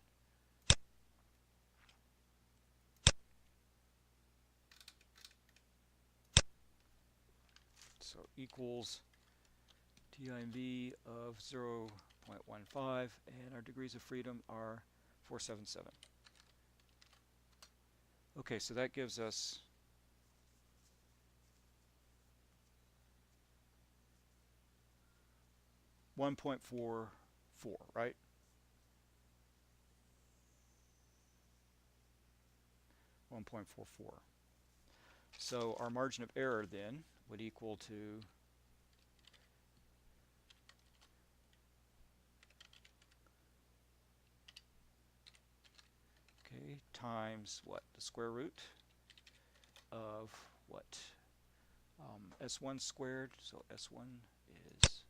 So equals TINV of 0.15, and our degrees of freedom are 477. Okay, so that gives us .44, right? 1.44. So our margin of error then would equal to times what? The square root of what? S1 squared, so S1 is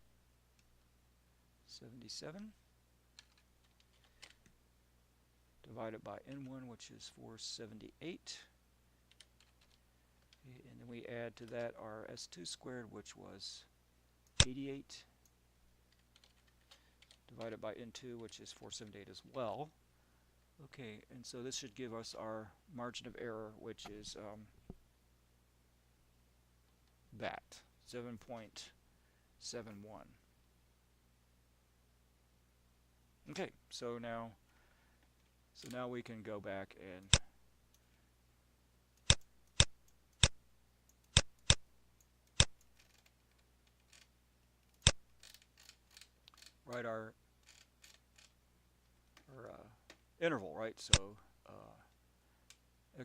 77, divided by N1, which is 478. Okay, and then we add to that our S2 squared, which was 88, divided by N2, which is 478 as well. Okay, and so this should give us our margin of error, which is that, 7.71. Okay, so now we can go back and write our interval, right? So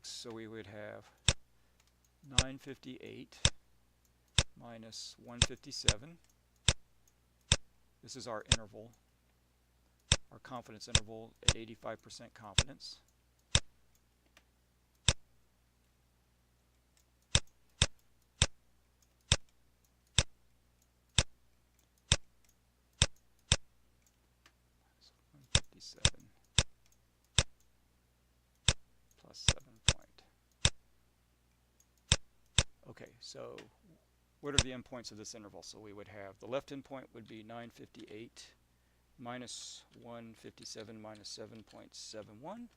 so we would have 958 minus 157. This is our interval, our confidence interval at 85% confidence. So 157 plus 7 point. Okay, so what are the endpoints of this interval? So we would have the left endpoint would be 958 minus 157 minus 7.71.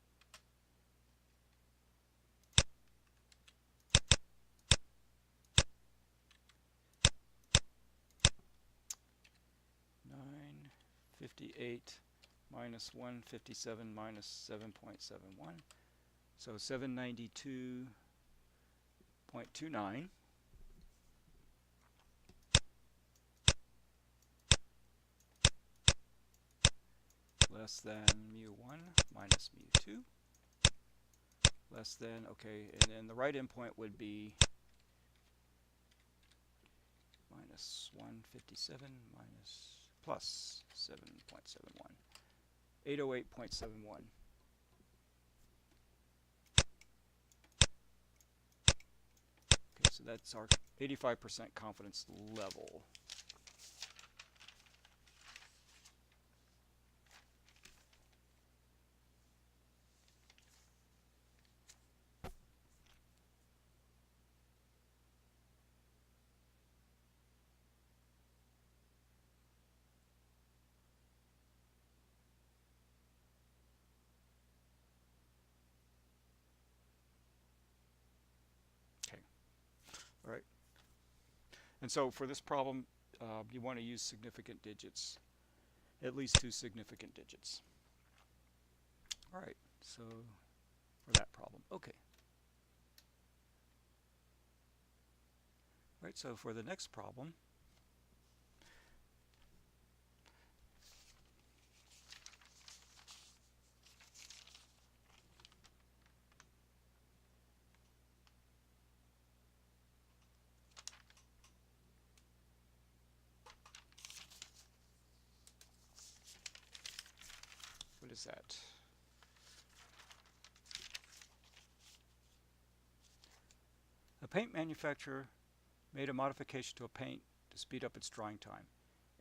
Minus 157 minus 7.71, so 792.29 less than mu1 minus mu2 less than, okay, and then the right endpoint would be minus 157 minus plus 7.71. 808.71. So that's our 85% confidence level. Okay, all right. And so for this problem, you want to use significant digits, at least 2 significant digits. All right, so for that problem, okay. All right, so for the next problem, what is that? A paint manufacturer made a modification to a paint to speed up its drying time.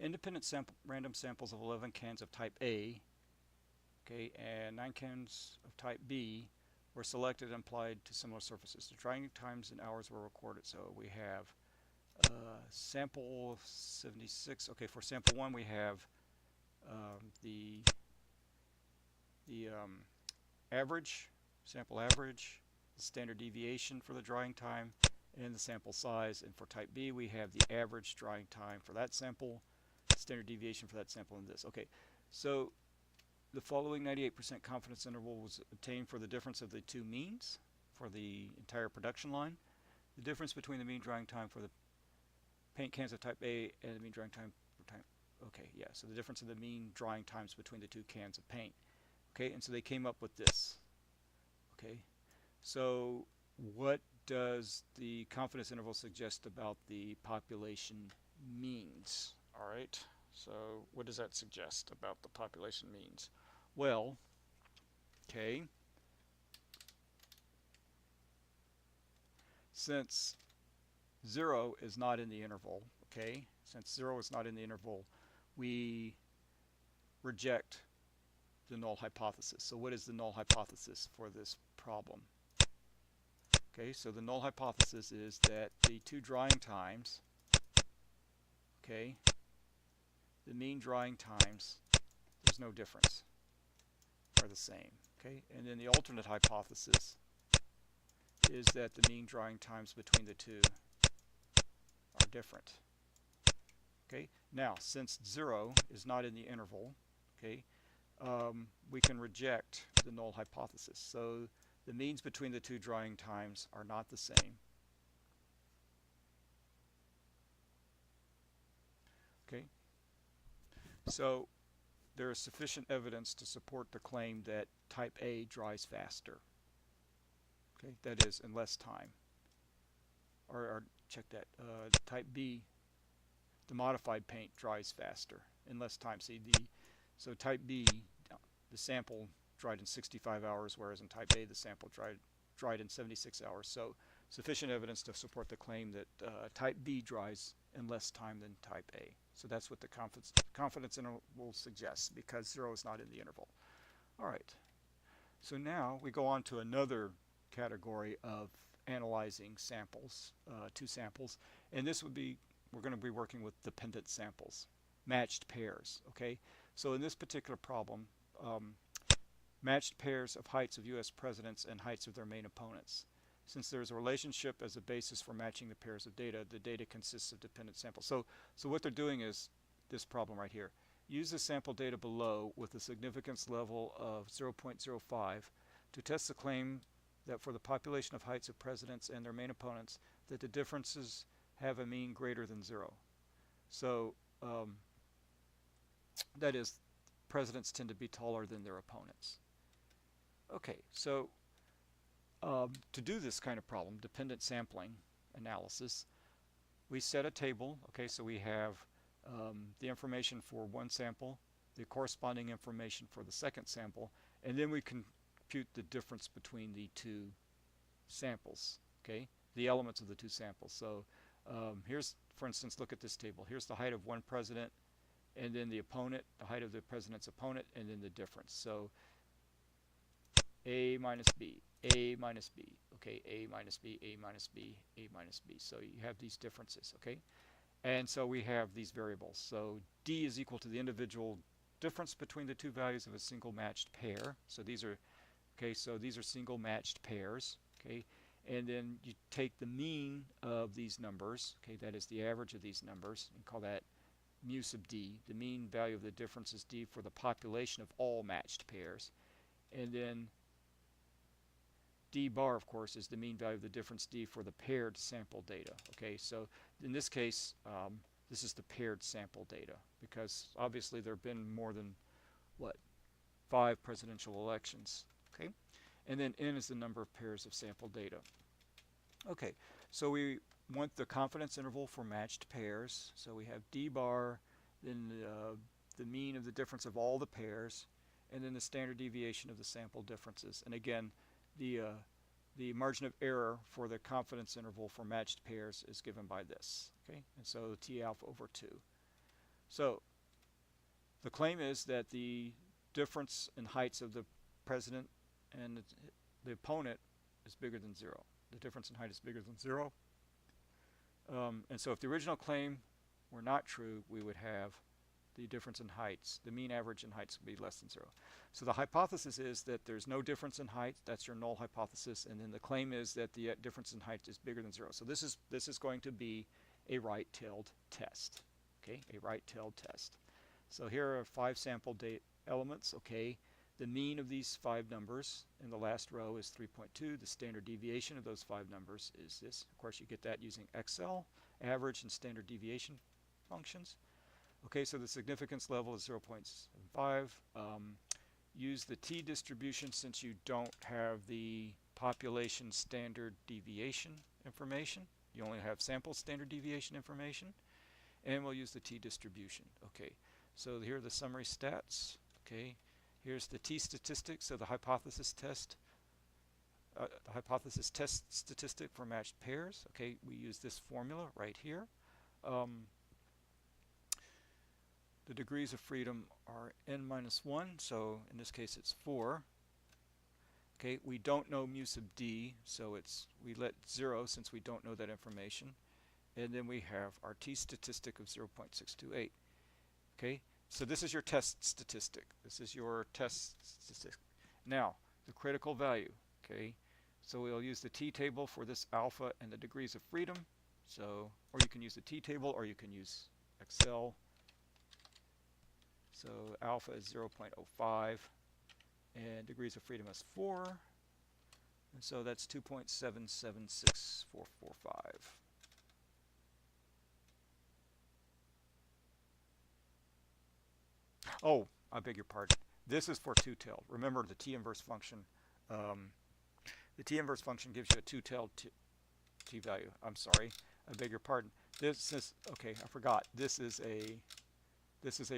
Independent random samples of 11 cans of type A, okay, and 9 cans of type B were selected and applied to similar surfaces. The drying times in hours were recorded. So we have sample 76. Okay, for sample 1 we have the average, sample average, the standard deviation for the drying time, and the sample size. And for type B we have the average drying time for that sample, standard deviation for that sample, and this. Okay, so the following 98% confidence interval was obtained for the difference of the two means for the entire production line. The difference between the mean drying time for the paint cans of type A and the mean drying time for type, okay, yeah, so the difference of the mean drying times between the two cans of paint. Okay, and so they came up with this. Okay, so what does the confidence interval suggest about the population means? All right, so what does that suggest about the population means? Well, okay, since 0 is not in the interval, okay, since 0 is not in the interval, we reject the null hypothesis. So what is the null hypothesis for this problem? Okay, so the null hypothesis is that the two drying times, okay, the mean drying times, there's no difference, are the same. Okay, and then the alternate hypothesis is that the mean drying times between the two are different. Okay, now since 0 is not in the interval, okay, we can reject the null hypothesis. So the means between the two drying times are not the same. Okay, so there is sufficient evidence to support the claim that type A dries faster. Okay, that is in less time. Or check that, type B, the modified paint dries faster in less time. See, so type B, the sample dried in 65 hours, whereas in type A the sample dried in 76 hours. So sufficient evidence to support the claim that type B dries in less time than type A. So that's what the confidence interval suggests, because 0 is not in the interval. All right, so now we go on to another category of analyzing samples, 2 samples, and this would be, we're going to be working with dependent samples, matched pairs. Okay, so in this particular problem, matched pairs of heights of US presidents and heights of their main opponents. Since there's a relationship as a basis for matching the pairs of data, the data consists of dependent samples. So what they're doing is this problem right here. Use the sample data below with a significance level of 0.05 to test the claim that for the population of heights of presidents and their main opponents, that the differences have a mean greater than 0. So that is, presidents tend to be taller than their opponents. Okay, so to do this kind of problem, dependent sampling analysis, we set a table. Okay, so we have the information for one sample, the corresponding information for the second sample, and then we compute the difference between the two samples. Okay, the elements of the two samples. So here's, for instance, look at this table. Here's the height of one president, and then the opponent, the height of the president's opponent, and then the difference. So A minus B, A minus B, okay, A minus B, A minus B, A minus B. So you have these differences, okay? And so we have these variables. So D is equal to the individual difference between the two values of a single matched pair. So these are, okay, so these are single matched pairs, okay? And then you take the mean of these numbers, okay, that is the average of these numbers, and call that mu sub D. The mean value of the difference is D for the population of all matched pairs. And then D bar, of course, is the mean value of the difference D for the paired sample data. Okay, so in this case, this is the paired sample data, because obviously there have been more than, what, 5 presidential elections. Okay, and then N is the number of pairs of sample data. Okay, so we want the confidence interval for matched pairs. So we have D bar, then the mean of the difference of all the pairs, and then the standard deviation of the sample differences. And again, the margin of error for the confidence interval for matched pairs is given by this. Okay, and so T alpha over 2. So the claim is that the difference in heights of the president and the opponent is bigger than 0. The difference in height is bigger than 0. And so if the original claim were not true, we would have the difference in heights, the mean average in heights would be less than 0. So the hypothesis is that there's no difference in height. That's your null hypothesis. And then the claim is that the difference in height is bigger than 0. So this is going to be a right-tailed test. Okay, a right-tailed test. So here are 5 sample date elements. Okay, the mean of these 5 numbers in the last row is 3.2. The standard deviation of those 5 numbers is this. Of course, you get that using Excel, average and standard deviation functions. Okay, so the significance level is 0.75. Use the t distribution since you don't have the population standard deviation information. You only have sample standard deviation information. And we'll use the t distribution. Okay, so here are the summary stats. Okay, here's the t statistic, so the hypothesis test. The hypothesis test statistic for matched pairs. Okay, we use this formula right here. The degrees of freedom are n minus 1, so in this case it's 4. Okay, we don't know mu sub d, so we let 0 since we don't know that information. And then we have our t statistic of 0.628. Okay, so this is your test statistic. This is your test statistic. Now, the critical value. Okay, so we'll use the t-table for this alpha and the degrees of freedom. So, or you can use the t-table, or you can use Excel. So alpha is 0.05 and degrees of freedom is 4, and so that's 2.776445. Oh, I beg your pardon. This is for two-tailed. Remember the t-inverse function. The t-inverse function gives you a two-tailed t-value. I'm sorry. I beg your pardon. This is, okay, I forgot. This is a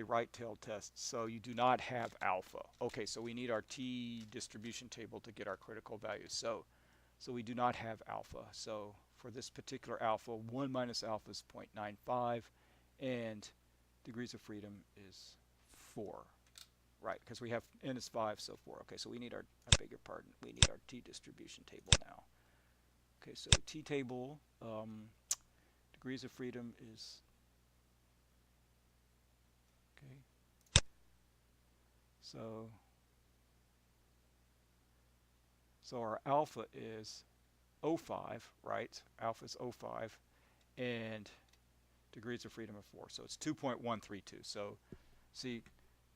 right-tailed test, so you do not have alpha. Okay, so we need our t distribution table to get our critical values. So we do not have alpha. So for this particular alpha, 1 minus alpha is 0.95, and degrees of freedom is 4. Right, because we have n is 5, so 4. Okay, so we need our, I beg your pardon, we need our t distribution table now. Okay, so t-table, degrees of freedom is, okay, so our alpha is 0.5, right? Alpha is 0.5, and degrees of freedom of 4, so it's 2.132. So see,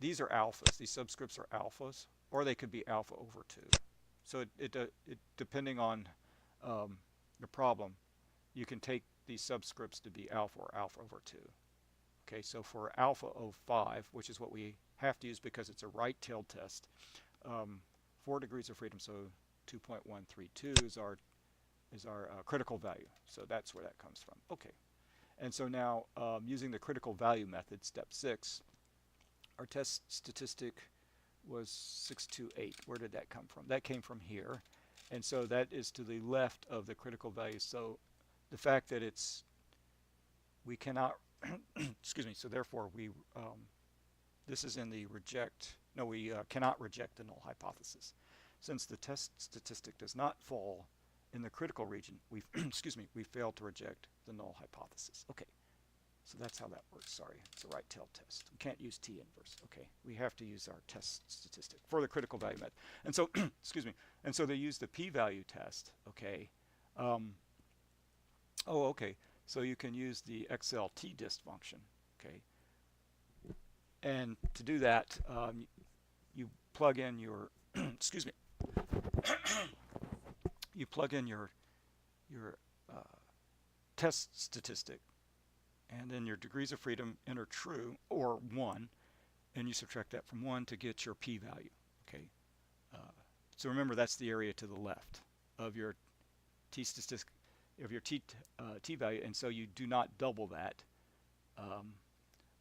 these are alphas. These subscripts are alphas, or they could be alpha over 2. So it depending on the problem, you can take these subscripts to be alpha or alpha over 2. Okay, so for alpha 0.5, which is what we have to use because it's a right-tailed test, 4 degrees of freedom, so 2.132 is our critical value. So that's where that comes from. Okay, and so now using the critical value method, step 6, our test statistic was 628. Where did that come from? That came from here. And so that is to the left of the critical value. So the fact that we cannot, excuse me, so therefore this is in the reject, no, we cannot reject the null hypothesis. Since the test statistic does not fall in the critical region, we excuse me, we fail to reject the null hypothesis. Okay, so that's how that works. Sorry, it's a right-tailed test. We can't use t inverse. Okay, we have to use our test statistic for the critical value method. And so, excuse me, and so they use the p-value test. Okay. Okay. So you can use the XL t-dist function. Okay. And to do that, you plug in your excuse me, you plug in your uh, test statistic, and then your degrees of freedom enter true or 1, and you subtract that from 1 to get your p-value. Okay. So remember, that's the area to the left of your t statistic, of your t value, and so you do not double that.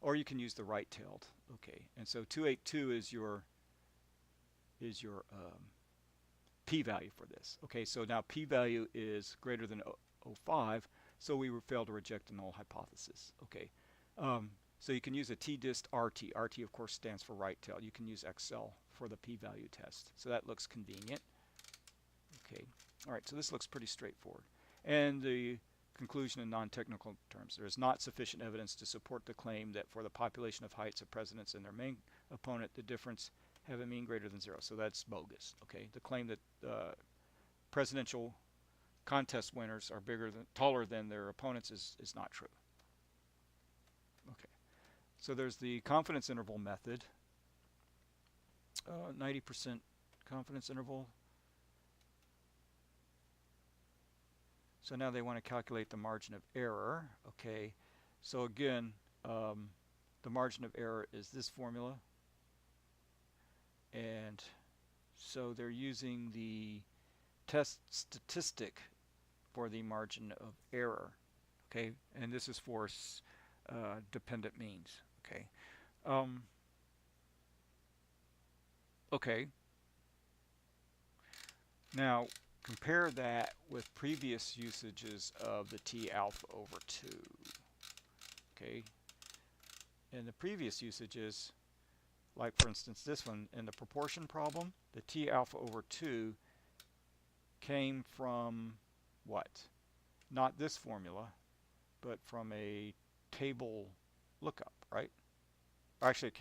Or you can use the right-tailed. Okay, and so 282 is your p-value for this. Okay, so now p-value is greater than 0.05, so we fail to reject the null hypothesis. Okay, so you can use a t-dist RT. RT, of course, stands for right-tailed. You can use XL for the p-value test. So that looks convenient. Okay, all right, so this looks pretty straightforward. And the conclusion in non-technical terms: there is not sufficient evidence to support the claim that for the population of heights of presidents and their main opponent, the difference have a mean greater than 0. So that's bogus. Okay, the claim that presidential contest winners are taller than their opponents is not true. Okay, so there's the confidence interval method. 90% confidence interval. So now they want to calculate the margin of error. Okay, so again, the margin of error is this formula. And so they're using the test statistic for the margin of error. Okay, and this is for dependent means. Okay. Okay. Now, compare that with previous usages of the T alpha over 2. Okay. In the previous usages, like for instance this one, in the proportion problem, the T alpha over 2 came from what? Not this formula, but from a table lookup, right? Actually,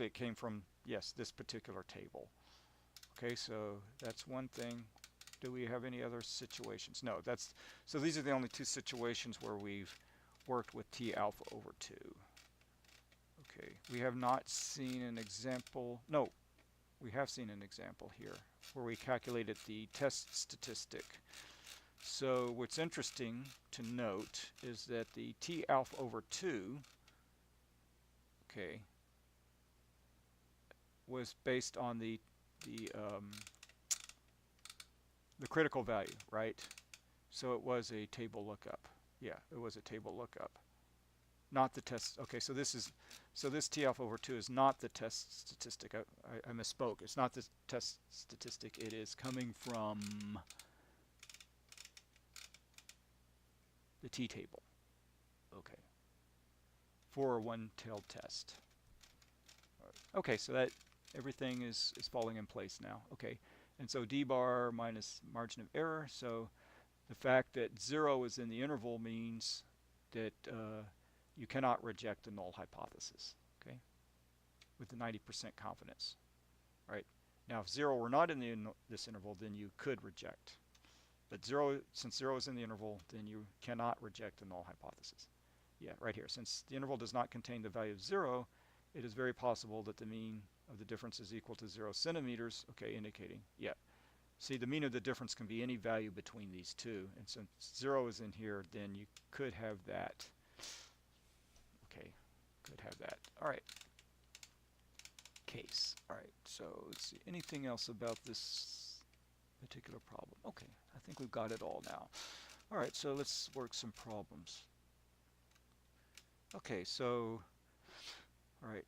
it came from, yes, this particular table. Okay, so that's one thing. Do we have any other situations? No, so these are the only two situations where we've worked with T alpha over 2. Okay, we have not seen an example. No, we have seen an example here where we calculated the test statistic. So what's interesting to note is that the T alpha over 2, okay, was based on the critical value, right? So it was a table lookup. Yeah, it was a table lookup. Not the test. Okay, so this T alpha over 2 is not the test statistic. I misspoke. It's not the test statistic. It is coming from the T table. Okay. For a one-tailed test. Okay, so that everything is falling in place now. Okay, and so d bar minus margin of error. So the fact that 0 is in the interval means that you cannot reject the null hypothesis. Okay, with the 90% confidence. Right. Now, if 0 were not in this interval, then you could reject. But since 0 is in the interval, then you cannot reject the null hypothesis. Yeah, right here. Since the interval does not contain the value of 0, it is very possible that the mean of the difference is equal to 0 centimeters. Okay, indicating, yeah. See, the mean of the difference can be any value between these two. And since 0 is in here, then you could have that. Okay, could have that. All right. Case. All right, so let's see. Anything else about this particular problem? Okay, I think we've got it all now. All right, so let's work some problems. Okay, so, all right,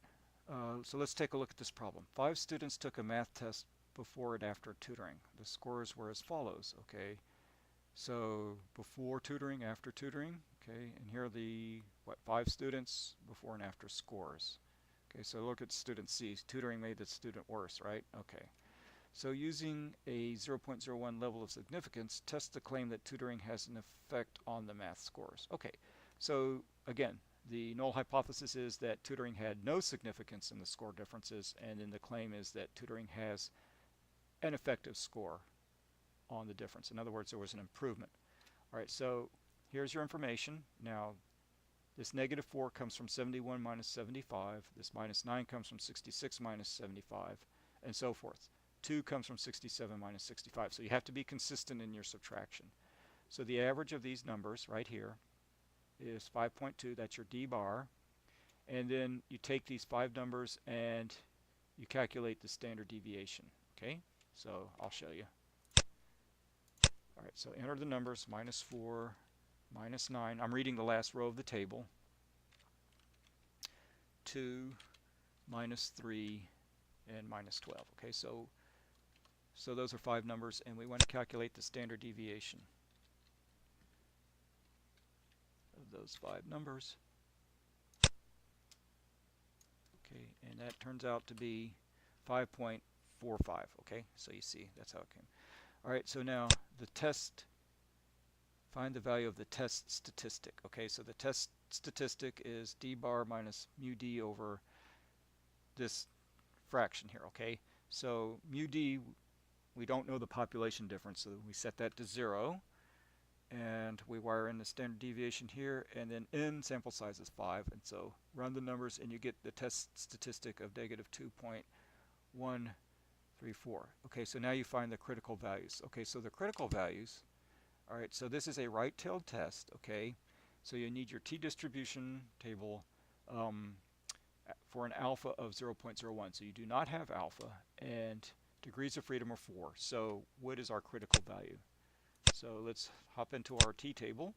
so let's take a look at this problem. 5 students took a math test before and after tutoring. The scores were as follows, okay? So before tutoring, after tutoring, okay, and here are the, 5 students before and after scores. Okay, so look at student C. Tutoring made the student worse, right? Okay. So using a 0.01 level of significance, test the claim that tutoring has an effect on the math scores. Okay, so again, the null hypothesis is that tutoring had no significance in the score differences, and then the claim is that tutoring has an effective score on the difference. In other words, there was an improvement. All right, so here's your information. Now, this -4 comes from 71 minus 75. This -9 comes from 66 minus 75, and so forth. 2 comes from 67 minus 65. So you have to be consistent in your subtraction. So the average of these numbers right here is 5.2. That's your D bar. And then you take these 5 numbers and you calculate the standard deviation. Okay, so I'll show you. All right, so enter the numbers, -4, -9. I'm reading the last row of the table. 2, -3, and -12. Okay, so those are 5 numbers, and we want to calculate the standard deviation of those 5 numbers. Okay, and that turns out to be 5.45. Okay, so you see that's how it came. All right, so now the test, find the value of the test statistic. Okay, so the test statistic is d bar minus mu d over this fraction here. Okay, so mu d, we don't know the population difference, so we set that to 0, and we wire in the standard deviation here, and then n, sample size is 5, and so run the numbers and you get the test statistic of -2.134. Okay, so now you find the critical values. Okay, so the critical values, all right, so this is a right-tailed test. Okay, so you need your t-distribution table for an alpha of 0.01. So you do not have alpha, and degrees of freedom are 4. So what is our critical value? So let's hop into our t-table.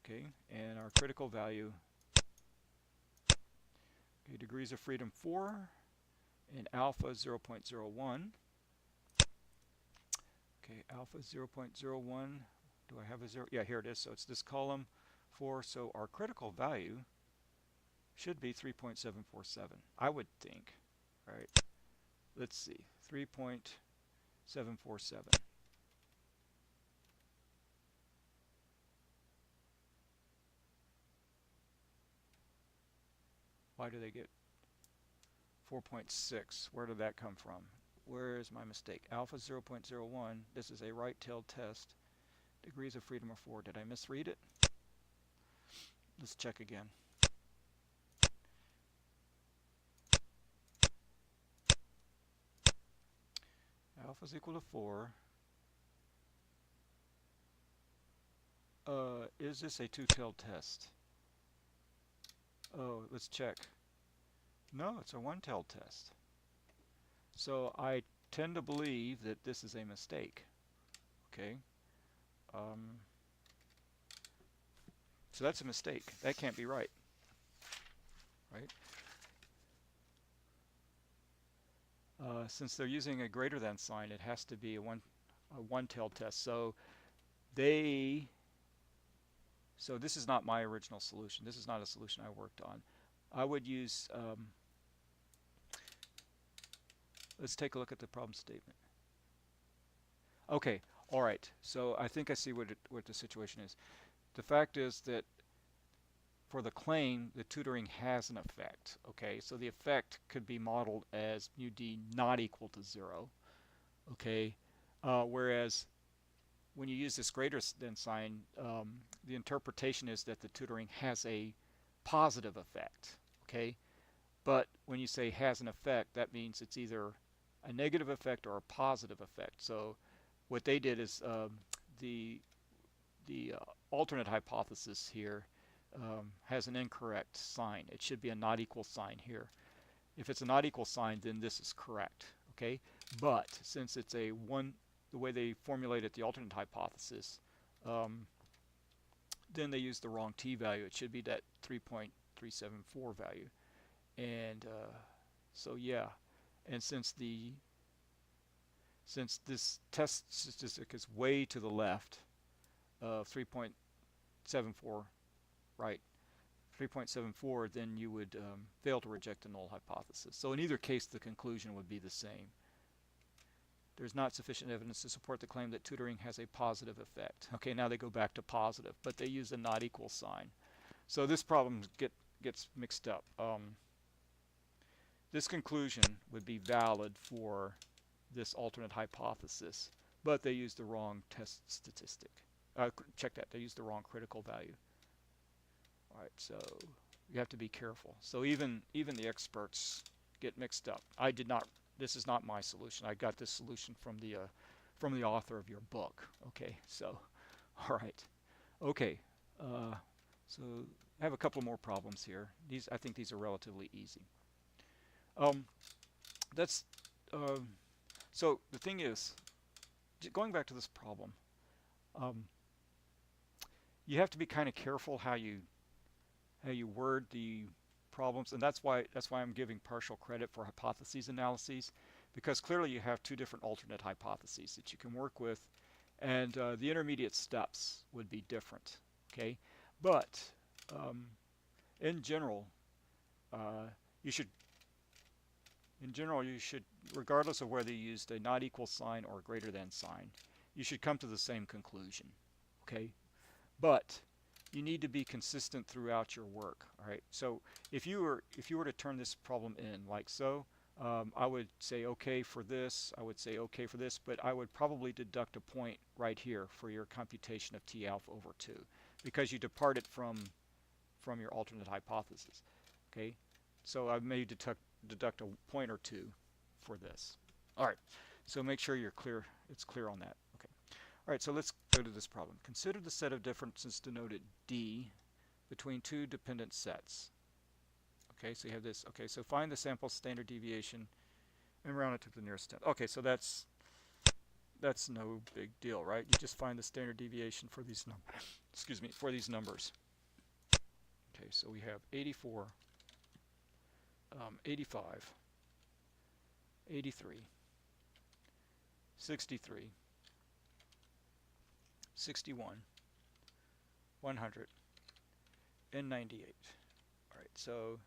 Okay, and our critical value, okay, degrees of freedom 4, and alpha 0.01. Okay, alpha 0.01. Do I have a 0? Yeah, here it is. So it's this column 4. So our critical value should be 3.747, I would think. All right, let's see, 3.747. Why do they get 4.6? Where did that come from? Where is my mistake? Alpha 0.01. This is a right-tailed test. Degrees of freedom are 4. Did I misread it? Let's check again. Alpha is equal to 4. Is this a two-tailed test? Oh, let's check. No, it's a one-tailed test. So I tend to believe that this is a mistake. Okay. So that's a mistake. That can't be right. Right? Since they're using a greater than sign, it has to be a one-tailed test. So this is not my original solution. This is not a solution I worked on. I would use, let's take a look at the problem statement. Okay, all right. So I think I see what the situation is. The fact is that for the claim, the tutoring has an effect. Okay, so the effect could be modeled as mu d not equal to 0. Okay, whereas when you use this greater than sign, the interpretation is that the tutoring has a positive effect. Okay, but when you say has an effect, that means it's either a negative effect or a positive effect. So what they did is the alternate hypothesis here has an incorrect sign. It should be a not equal sign here. If it's a not equal sign, then this is correct. Okay, but since it's the way they formulated the alternate hypothesis, then they used the wrong t-value. It should be that 3.374 value. And so yeah, and since the since this test statistic is way to the left of 3.74, right, 3.74, then you would fail to reject the null hypothesis. So in either case, the conclusion would be the same. There's not sufficient evidence to support the claim that tutoring has a positive effect. Okay, now they go back to positive, but they use a not equal sign. So this problem gets mixed up. This conclusion would be valid for this alternate hypothesis, but they used the wrong test statistic. Check that, they used the wrong critical value. All right, so you have to be careful. So even the experts get mixed up. I did not. This is not my solution. I got this solution from the author of your book. Okay, so all right, okay. So I have a couple more problems here. I think these are relatively easy. So the thing is, going back to this problem, you have to be kind of careful how you word the problems, and that's why I'm giving partial credit for hypotheses analyses, because clearly you have two different alternate hypotheses that you can work with, and the intermediate steps would be different. Okay, but in general, you should, regardless of whether you used a not equal sign or a greater than sign, you should come to the same conclusion. Okay, but you need to be consistent throughout your work. All right. So if you were to turn this problem in like so, I would say okay for this. I would say okay for this, but I would probably deduct a point right here for your computation of T alpha over 2, because you departed from your alternate hypothesis. Okay. So I may deduct a point or two for this. All right. So make sure you're clear. It's clear on that. Okay. All right, so let's go to this problem. Consider the set of differences denoted D between two dependent sets. Okay, so you have this. Okay, so find the sample standard deviation and round it to the nearest tenth. Okay, so that's no big deal, right? You just find the standard deviation for these for these numbers. Okay, so we have 84, 85, 83, 63, 61, 100, and 98. All right, so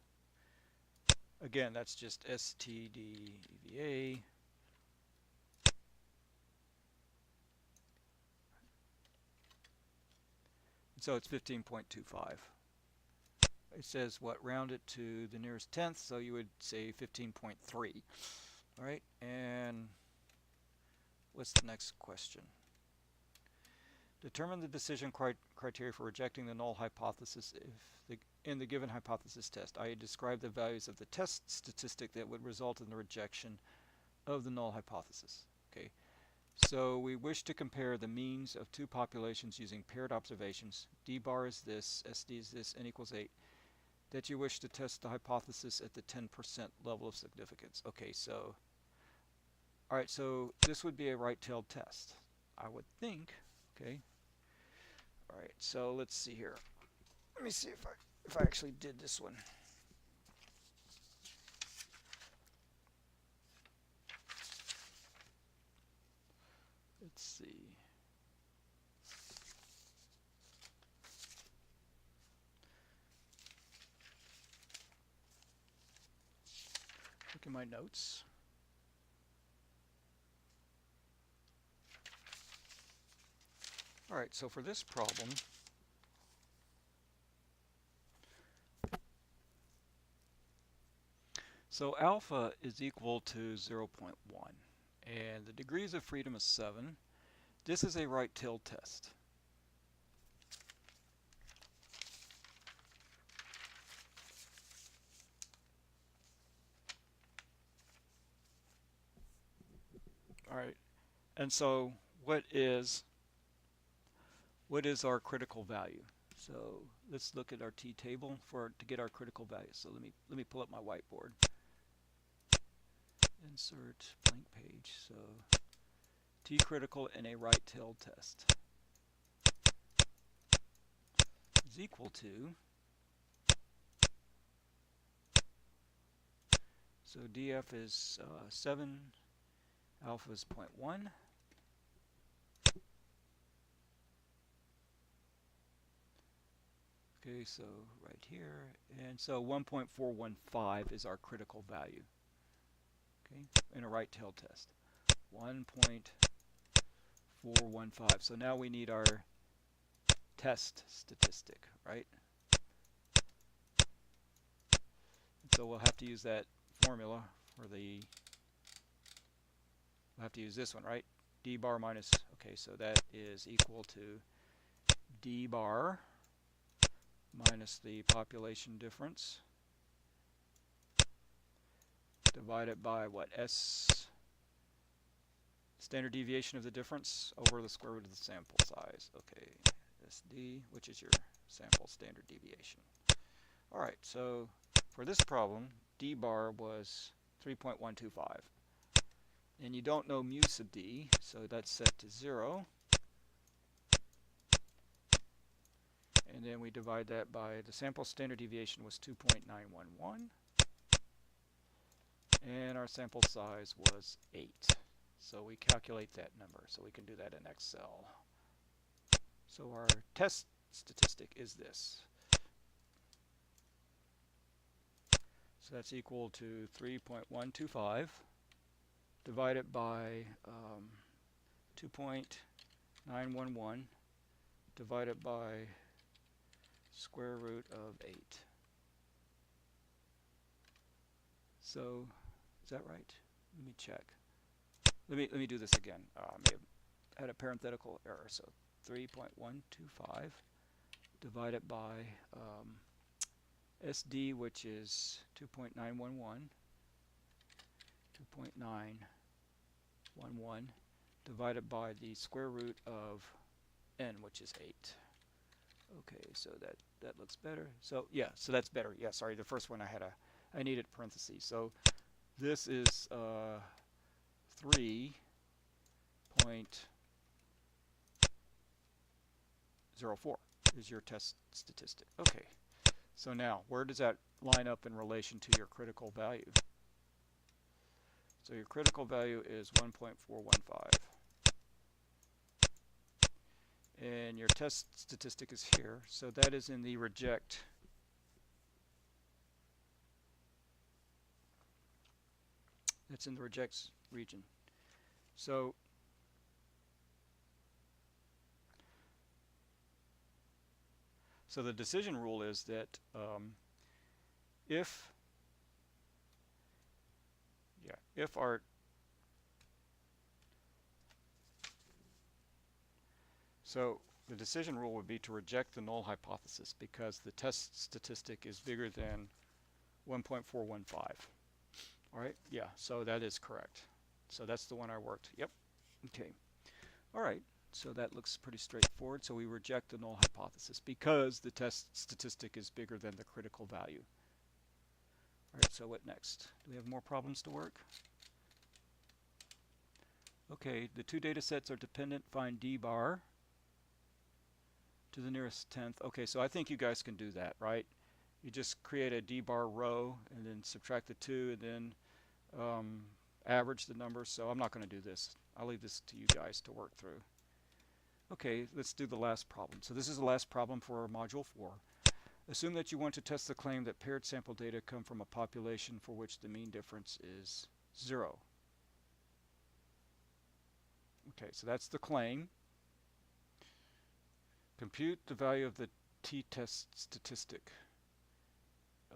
again, that's just STDVA. So it's 15.25. It says what, round it to the nearest tenth, so you would say 15.3. All right, and what's the next question? Determine the decision criteria for rejecting the null hypothesis in the given hypothesis test. I describe the values of the test statistic that would result in the rejection of the null hypothesis. Okay, so we wish to compare the means of two populations using paired observations. D bar is this, SD is this, n equals 8. That you wish to test the hypothesis at the 10% level of significance. Okay, so, all right, so this would be a right-tailed test, I would think. Okay. All right, so let's see here. Let me see if I actually did this one. Let's see. Look at my notes. All right, so for this problem, so alpha is equal to 0.1, and the degrees of freedom is 7. This is a right-tailed test. All right, and so what is our critical value? So let's look at our t-table to get our critical value. So let me pull up my whiteboard. Insert blank page. So t critical in a right-tailed test is equal to, so df is 7 Alpha is 0.1. Okay, so right here, and so 1.415 is our critical value, okay, in a right-tailed test. 1.415. So now we need our test statistic, right? So we'll have to use that formula for the, we'll have to use this one, right? D bar minus, okay, so that is equal to D bar minus the population difference divided by what? S, standard deviation of the difference over the square root of the sample size. Okay, SD, which is your sample standard deviation. All right, so for this problem, D bar was 3.125. And you don't know mu sub D, so that's set to 0. And then we divide that by the sample standard deviation was 2.911. And our sample size was 8. So we calculate that number. So we can do that in Excel. So our test statistic is this. So that's equal to 3.125 divided by 2.911 divided by square root of 8. So is that right? Let me check. Let me do this again. I may have had a parenthetical error. So 3.125 divided by SD, which is 2.911, 2.911 divided by the square root of n, which is 8. Okay, so that looks better. So yeah, so that's better. Yeah, sorry, the first one I needed parentheses. So this is 3.04 is your test statistic. Okay, so now where does that line up in relation to your critical value? So your critical value is 1.415. And your test statistic is here. So that is in the reject. That's in the rejects region. So the decision rule is that if our the decision rule would be to reject the null hypothesis because the test statistic is bigger than 1.415. All right, yeah, so that is correct. So that's the one I worked. Yep. Okay. All right. So that looks pretty straightforward. So we reject the null hypothesis because the test statistic is bigger than the critical value. All right, so what next? Do we have more problems to work? Okay, the two data sets are dependent. Find D bar to the nearest tenth. Okay, so I think you guys can do that, right? You just create a D bar row and then subtract the 2 and then average the numbers. So I'm not going to do this. I'll leave this to you guys to work through. Okay, let's do the last problem. So this is the last problem for Module 4. Assume that you want to test the claim that paired sample data come from a population for which the mean difference is 0. Okay, so that's the claim. Compute the value of the t-test statistic.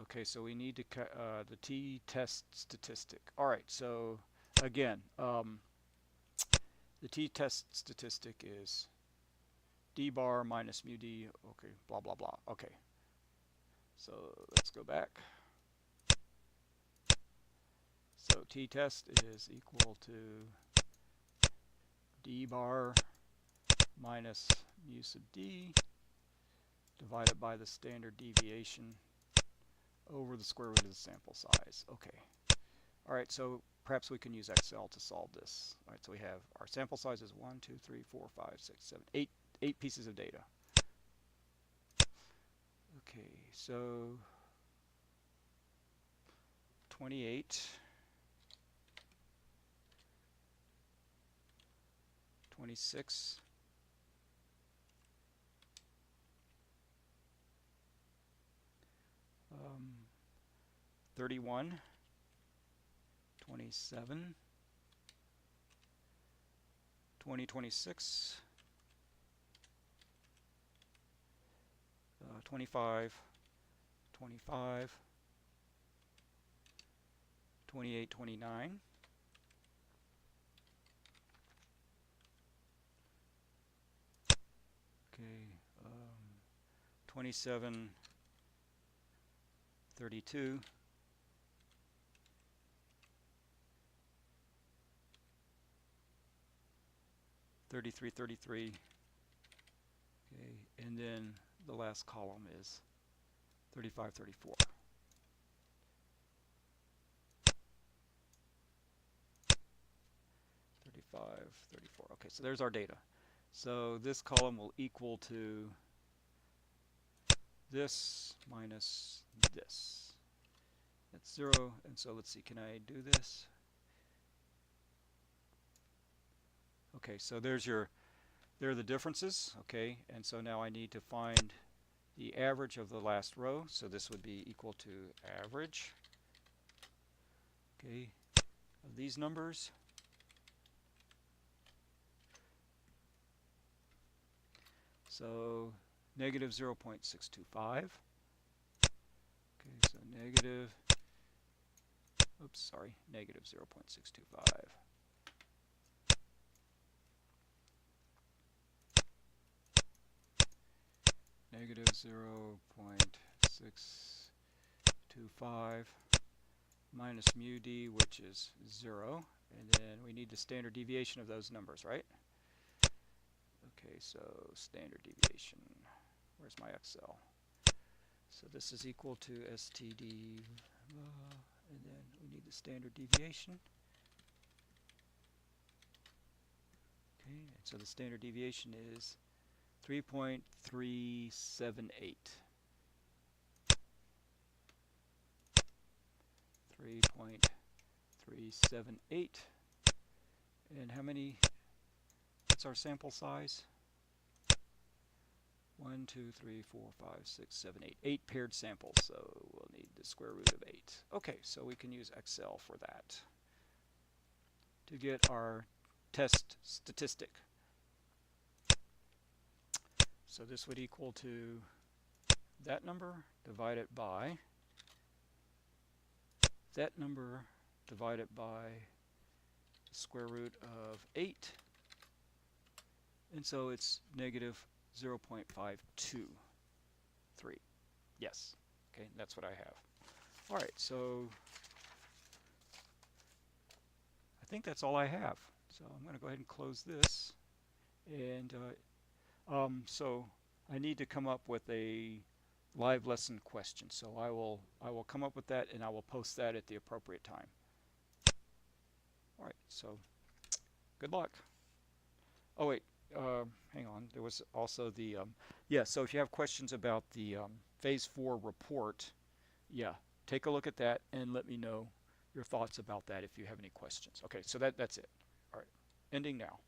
Okay, so we need to the t-test statistic. All right, so again, the t-test statistic is d bar minus mu d, okay, blah, blah, blah. Okay, so let's go back. So t-test is equal to d bar minus mu sub d divided by the standard deviation over the square root of the sample size. Okay. All right, so perhaps we can use Excel to solve this. All right, so we have our sample size is 1, 2, 3, 4, 5, 6, 7, 8 pieces of data. Okay, so 28 26, 31, 27, 26, 25, 25, 28, 29, okay, 27, 32, 33, 33, okay, and then the last column is 35, 34. Okay, so there's our data. So this column will equal to this minus this. That's 0, and so let's see, can I do this? Okay, so there are the differences, okay, and so now I need to find the average of the last row, so this would be equal to average, okay, of these numbers. So negative 0.625. Okay, so negative 0.625. Negative 0.625 minus mu d, which is 0. And then we need the standard deviation of those numbers, right? Okay, so standard deviation. Where's my Excel? So this is equal to STD, and then we need the standard deviation. Okay, and so the standard deviation is 3.378. 3.378. And how many? What's our sample size? 1, 2, 3, 4, 5, 6, 7, 8. 8 paired samples, so we'll need the square root of 8. Okay, so we can use Excel for that to get our test statistic. So this would equal to that number divided by that number divided by the square root of 8. And so it's negative 0.523. Yes. Okay, that's what I have. All right, so I think that's all I have. So I'm going to go ahead and close this. And so I need to come up with a live lesson question. So I will come up with that, and I will post that at the appropriate time. All right, so good luck. Oh wait, hang on. There was also the yeah. So if you have questions about the Phase 4 report, yeah, take a look at that and let me know your thoughts about that if you have any questions. Okay, so that's it. All right, ending now.